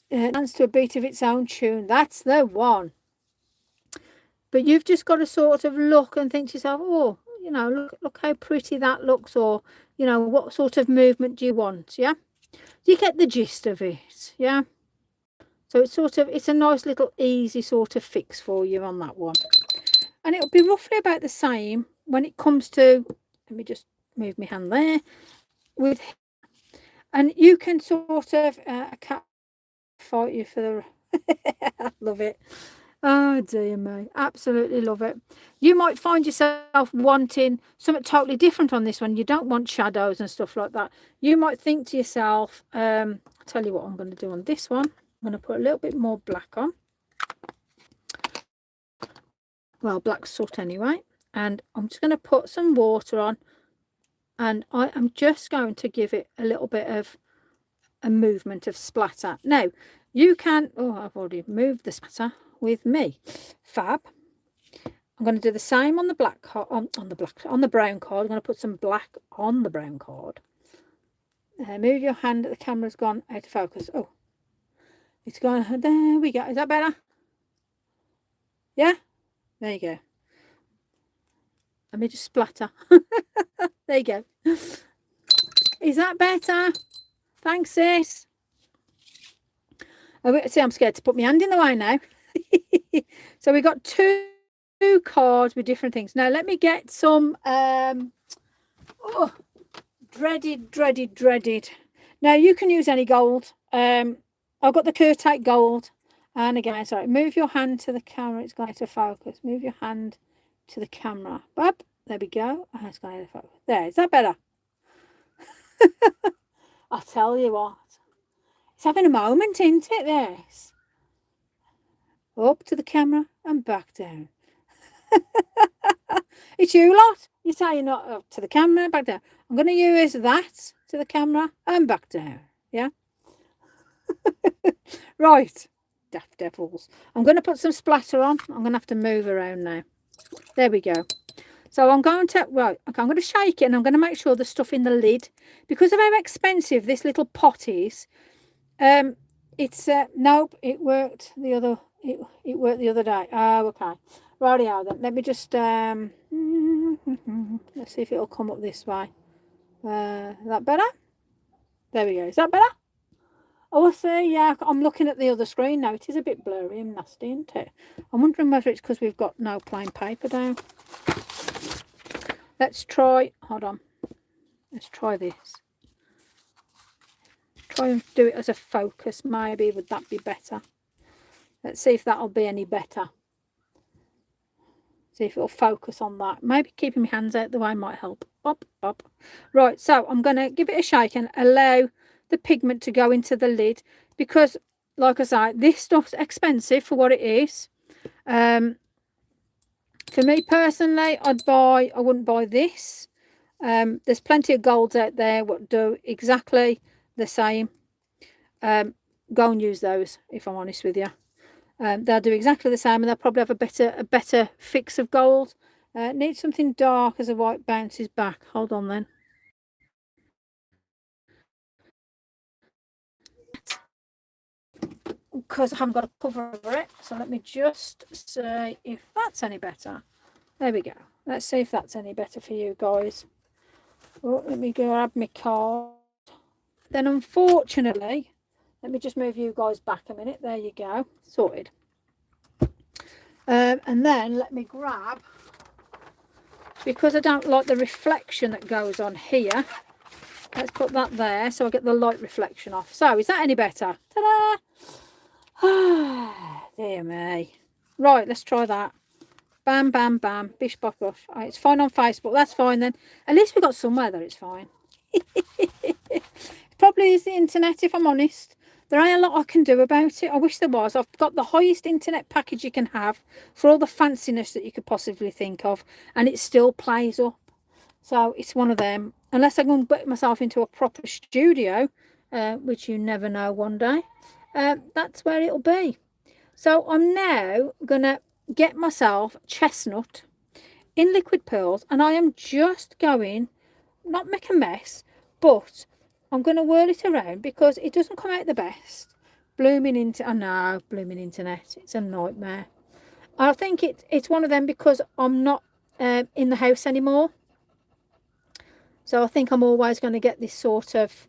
dance to a beat of its own tune. That's the one. But you've just got to sort of look and think to yourself, oh, you know, look how pretty that looks, or, you know, what sort of movement do you want, yeah? You get the gist of it, yeah? So it's sort of, it's a nice little easy sort of fix for you on that one. And it'll be roughly about the same when it comes to, let me just move my hand there, with, and you can sort of, a cat fight you for the, I love it. Oh dear me, absolutely love it. You might find yourself wanting something totally different on this one. You don't want shadows and stuff like that. You might think to yourself, I'll tell you what I'm going to do on this one. I'm going to put a little bit more black on. Well, black soot anyway. And I'm just going to put some water on. And I am just going to give it a little bit of a movement of splatter. Now, you can, oh, I've already moved the splatter with me. Fab. I'm going to do the same on the black card, on the brown card. I'm going to put some black on the brown card. Move your hand. The camera's gone out of focus. Oh, It's going, there we go. Is that better? Yeah? There you go. Let me just splatter. There you go. Is that better? Thanks, sis. Oh, see, I'm scared to put my hand in the way now. So we got two cards with different things. Now, let me get some dreaded. Now, you can use any gold. I've got the Curtite gold. And again, sorry, move your hand to the camera. It's going to focus. Move your hand to the camera. Bob, there we go. And it's going to focus. There, is that better? I'll tell you what. It's having a moment, isn't it, this? Up to the camera and back down. It's you lot. You say you're not up to the camera, back down. I'm going to use that to the camera and back down. Yeah? Right. Daft devils. I'm going to put some splatter on. I'm going to have to move around now. There we go. So I'm going to, right, okay, I'm going to shake it and I'm going to make sure the stuff in the lid, because of how expensive this little pot is, it's, nope, it worked the other, it worked the other day. Oh, okay. Rightio then. Let me just, let's see if it'll come up this way. Is that better? There we go. Is that better? Oh, I see. Yeah, I'm looking at the other screen now. It is a bit blurry and nasty, isn't it? I'm wondering whether it's because we've got no plain paper down. Let's try, hold on. Let's try this. Try and do it as a focus. Maybe would that be better? Let's see if that'll be any better. See if it'll focus on that. Maybe keeping my hands out the way might help. Up. Right, so I'm going to give it a shake and allow the pigment to go into the lid, because, like I say, this stuff's expensive for what it is. For me personally, I wouldn't buy this. There's plenty of golds out there what do exactly the same. Go and use those, if I'm honest with you. They'll do exactly the same, and they'll probably have a better fix of gold. Need something dark as the white bounces back. Hold on then. Because I haven't got a cover over it, so let me just see if that's any better. There we go. Let's see if that's any better for you guys. Oh, let me go grab my card. Then unfortunately, let me just move you guys back a minute. There you go. Sorted. And then let me grab, because I don't like the reflection that goes on here, let's put that there so I get the light reflection off. So is that any better? Ta-da! Dear me. Right, let's try that. Bam, bam, bam. Bish, bosh, bosh. Right, it's fine on Facebook. That's fine then. At least we got somewhere that it's fine. It probably is the internet, if I'm honest. There ain't a lot I can do about it. I wish there was. I've got the highest internet package you can have for all the fanciness that you could possibly think of, and it still plays up. So it's one of them. Unless I can put myself into a proper studio, which you never know one day, that's where it'll be. So I'm now going to get myself chestnut in liquid pearls, and I am just going, not make a mess, but I'm going to whirl it around because it doesn't come out the best. Blooming internet, it's a nightmare. I think it's one of them because I'm not in the house anymore. So I think I'm always going to get this sort of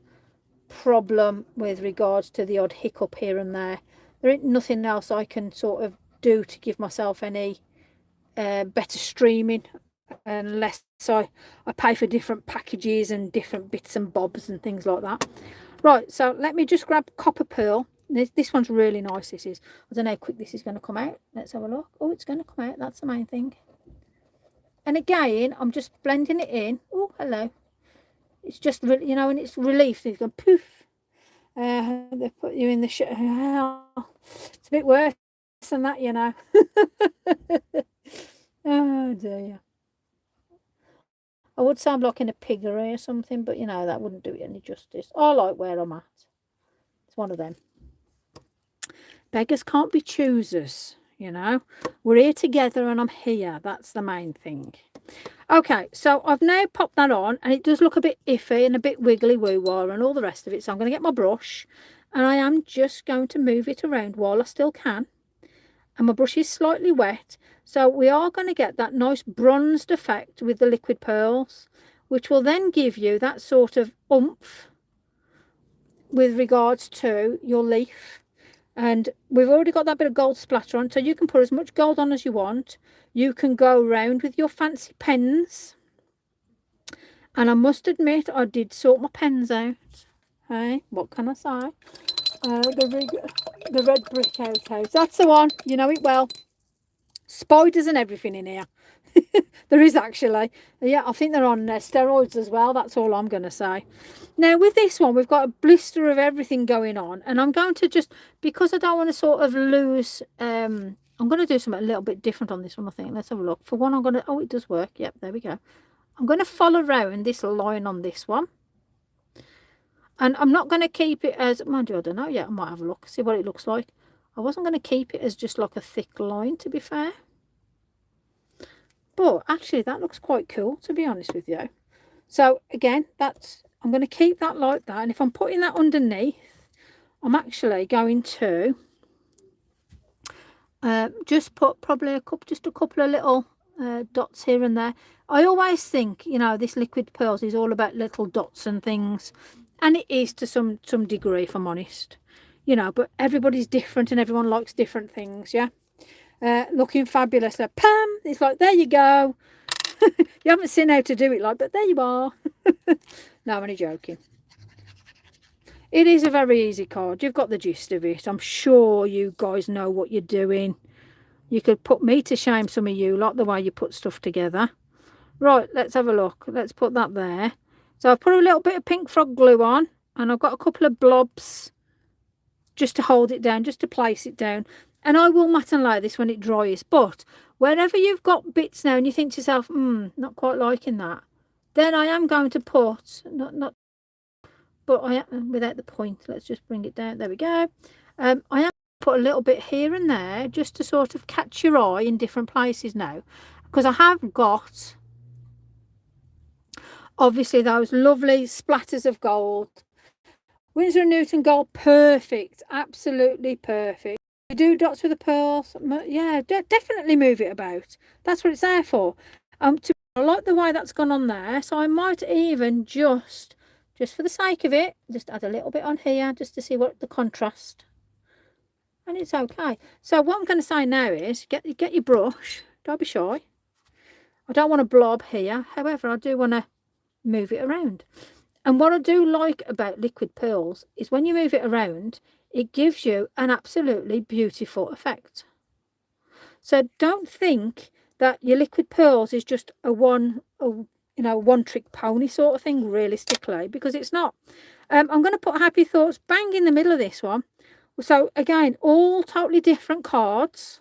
problem with regards to the odd hiccup here and there. There ain't nothing else I can sort of do to give myself any better streaming, unless I pay for different packages and different bits and bobs and things like that. Right, so let me just grab copper pearl. This one's really nice. This is, I don't know how quick this is going to come out. Let's have a look. Oh, it's going to come out. That's the main thing. And again, I'm just blending it in. Oh, hello. It's just, you know, and it's relief. It's going poof. They put you in the shit. It's a bit worse than that, you know. Oh dear. I would say I'm like in a piggery or something, but you know, that wouldn't do it any justice. I like where I'm at. It's one of them. Beggars can't be choosers, you know. We're here together and I'm here. That's the main thing. Okay, so I've now popped that on, and it does look a bit iffy and a bit wiggly woo-wah and all the rest of it. So I'm going to get my brush, and I am just going to move it around while I still can. And my brush is slightly wet, so we are going to get that nice bronzed effect with the liquid pearls, which will then give you that sort of oomph with regards to your leaf. And we've already got that bit of gold splatter on, so you can put as much gold on as you want. You can go around with your fancy pens, and I must admit I did sort my pens out. Hey, what can I say? The red brick outhouse, that's the one, you know it well. Spiders and everything in here. There is actually. Yeah, I think they're on steroids as well. That's all I'm going to say. Now, with this one, we've got a blister of everything going on. And I'm going to just, because I don't want to sort of lose, I'm going to do something a little bit different on this one, I think. Let's have a look. For one, I'm going to, oh, it does work. Yep, there we go. I'm going to follow around this line on this one. And I'm not going to keep it as, mind you, I don't know yet. I might have a look, see what it looks like. I wasn't going to keep it as just like a thick line, to be fair. But actually, that looks quite cool, to be honest with you. So again, that's, I'm going to keep that like that. And if I'm putting that underneath, I'm actually going to just put probably just a couple of little dots here and there. I always think, you know, this liquid pearls is all about little dots and things. And it is to some degree, if I'm honest. You know, but everybody's different and everyone likes different things, yeah? Looking fabulous. Like, Pam, it's like, there you go. You haven't seen how to do it, like, but there you are. No, I'm only joking. It is a very easy card. You've got the gist of it. I'm sure you guys know what you're doing. You could put me to shame, some of you, like the way you put stuff together. Right, let's have a look. Let's put that there. So I've put a little bit of pink frog glue on, and I've got a couple of blobs just to hold it down, just to place it down. And I will matte and lay this when it dries. But whenever you've got bits now and you think to yourself, not quite liking that, then I am going to put, but I am, without the point, let's just bring it down. There we go. I am put a little bit here and there just to sort of catch your eye in different places now. Because I have got, obviously, those lovely splatters of gold. Winsor & Newton gold, perfect. Absolutely perfect. You do dots with the pearls, yeah, definitely move it about. That's what it's there for. I like the way that's gone on there, so I might even just for the sake of it, just add a little bit on here just to see what the contrast. And it's okay. So what I'm going to say now is get your brush. Don't be shy. I don't want a blob here. However, I do want to move it around. And what I do like about liquid pearls is when you move it around, it gives you an absolutely beautiful effect. So don't think that your liquid pearls is just a one trick pony sort of thing, realistically, because it's not. I'm going to put Happy Thoughts bang in the middle of this one. So again, all totally different cards.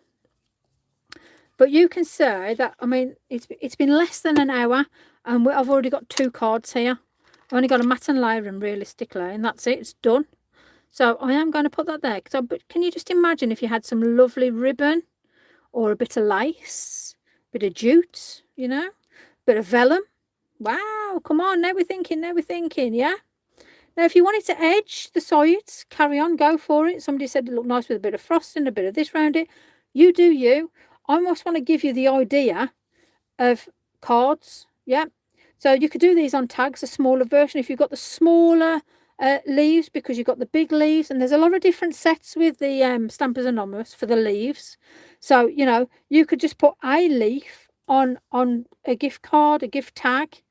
But you can say that, I mean, it's been less than an hour, and I've already got 2 cards here. I've only got a matte and layer them realistically, and that's it. It's done. So I am going to put that there. But can you just imagine if you had some lovely ribbon or a bit of lace, a bit of jute, you know, a bit of vellum. Wow, come on, now we're thinking, yeah? Now, if you wanted to edge the sides, carry on, go for it. Somebody said it looked nice with a bit of frosting, a bit of this round it. You do you. I almost want to give you the idea of cards, yeah? So you could do these on tags, a smaller version. If you've got the smaller leaves, because you've got the big leaves, and there's a lot of different sets with the Stampers Anonymous for the leaves. So, you know, you could just put a leaf on a gift card, a gift tag,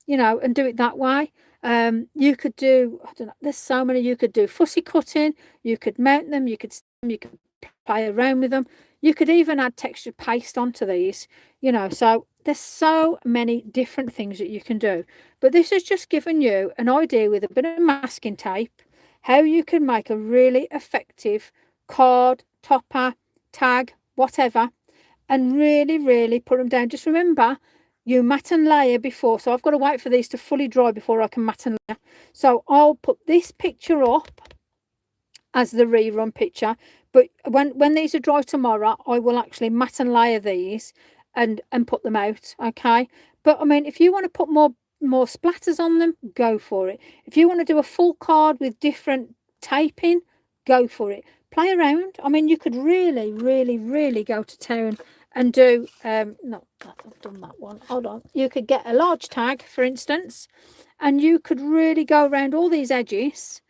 you know, and do it that way. You could do, I don't know, there's so many. You could do fussy cutting, you could mount them, you could play around with them. You could even add textured paste onto these, you know. So there's so many different things that you can do. But this has just given you an idea with a bit of masking tape how you can make a really effective card, topper, tag, whatever, and really, really put them down. Just remember, you matte and layer before. So I've got to wait for these to fully dry before I can matte and layer. So I'll put this picture up as the rerun picture. But when these are dry tomorrow, I will actually matte and layer these and put them out, okay? But I mean, if you want to put more splatters on them, go for it. If you want to do a full card with different taping, go for it. Play around. I mean, you could really, really, really go to town and do, no, I've done that one. Hold on. You could get a large tag, for instance, and you could really go around all these edges,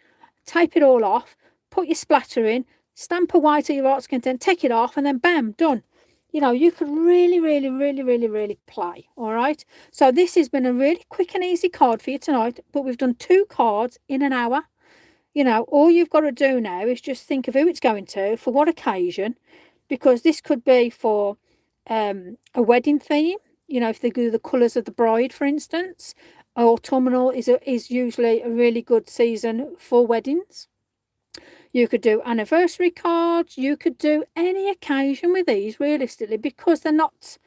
tape it all off, put your splatter in, stamp away to your art's content, take it off, and then bam, done. You know, you could really, really, really, really, really play. All right. So this has been a really quick and easy card for you tonight, but we've done 2 cards in an hour. You know, all you've got to do now is just think of who it's going to, for what occasion, because this could be for a wedding theme. You know, if they do the colours of the bride, for instance. Autumnal is usually a really good season for weddings. You could do anniversary cards. You could do any occasion with these, realistically, because they're not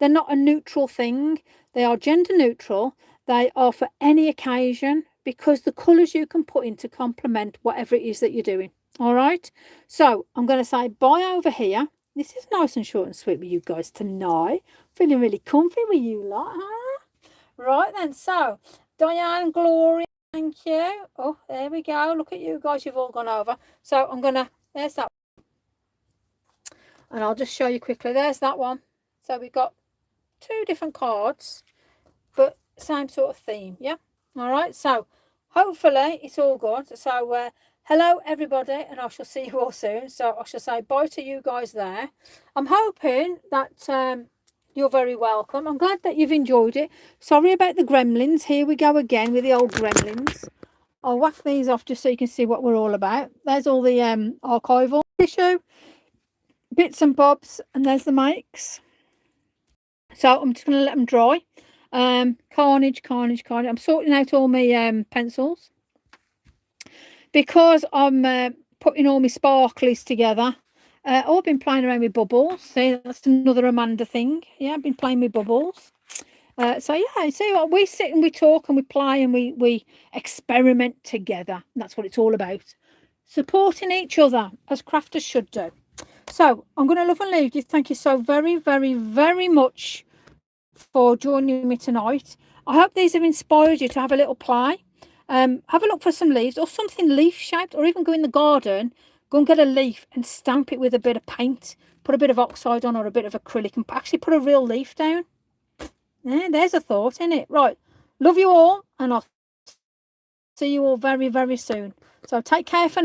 a neutral thing. They are gender neutral. They are for any occasion, because the colours you can put in to complement whatever it is that you're doing. All right. So I'm going to say bye over here. This is nice and short and sweet with you guys tonight. Feeling really comfy with you lot, huh? Right then. So Diane, Gloria, thank you. Oh, there we go. Look at you guys. You've all gone over. So I'm going to, there's that. And I'll just show you quickly. There's that one. So we've got 2 different cards, but same sort of theme. Yeah. All right. So hopefully it's all good. So hello everybody, and I shall see you all soon. So I shall say bye to you guys there. I'm hoping that you're very welcome. I'm glad that you've enjoyed it. Sorry about the gremlins. Here we go again with the old gremlins. I'll whack these off just so you can see what we're all about. There's all the archival tissue, bits and bobs, and there's the makes. So I'm just going to let them dry. Carnage. I'm sorting out all my pencils, because I'm putting all my sparklies together. I've been playing around with bubbles. See, that's another Amanda thing. Yeah, I've been playing with bubbles. So yeah, see what we sit and we talk and we play and we experiment together. That's what it's all about. Supporting each other, as crafters should do. So I'm going to love and leave you. Thank you so very, very, very much for joining me tonight. I hope these have inspired you to have a little play. Have a look for some leaves or something leaf shaped, or even go in the garden, go and get a leaf and stamp it with a bit of paint, put a bit of oxide on or a bit of acrylic, and actually put a real leaf down. Yeah, there's a thought, isn't it? Right. Love you all, and I'll see you all very, very soon. So take care for now.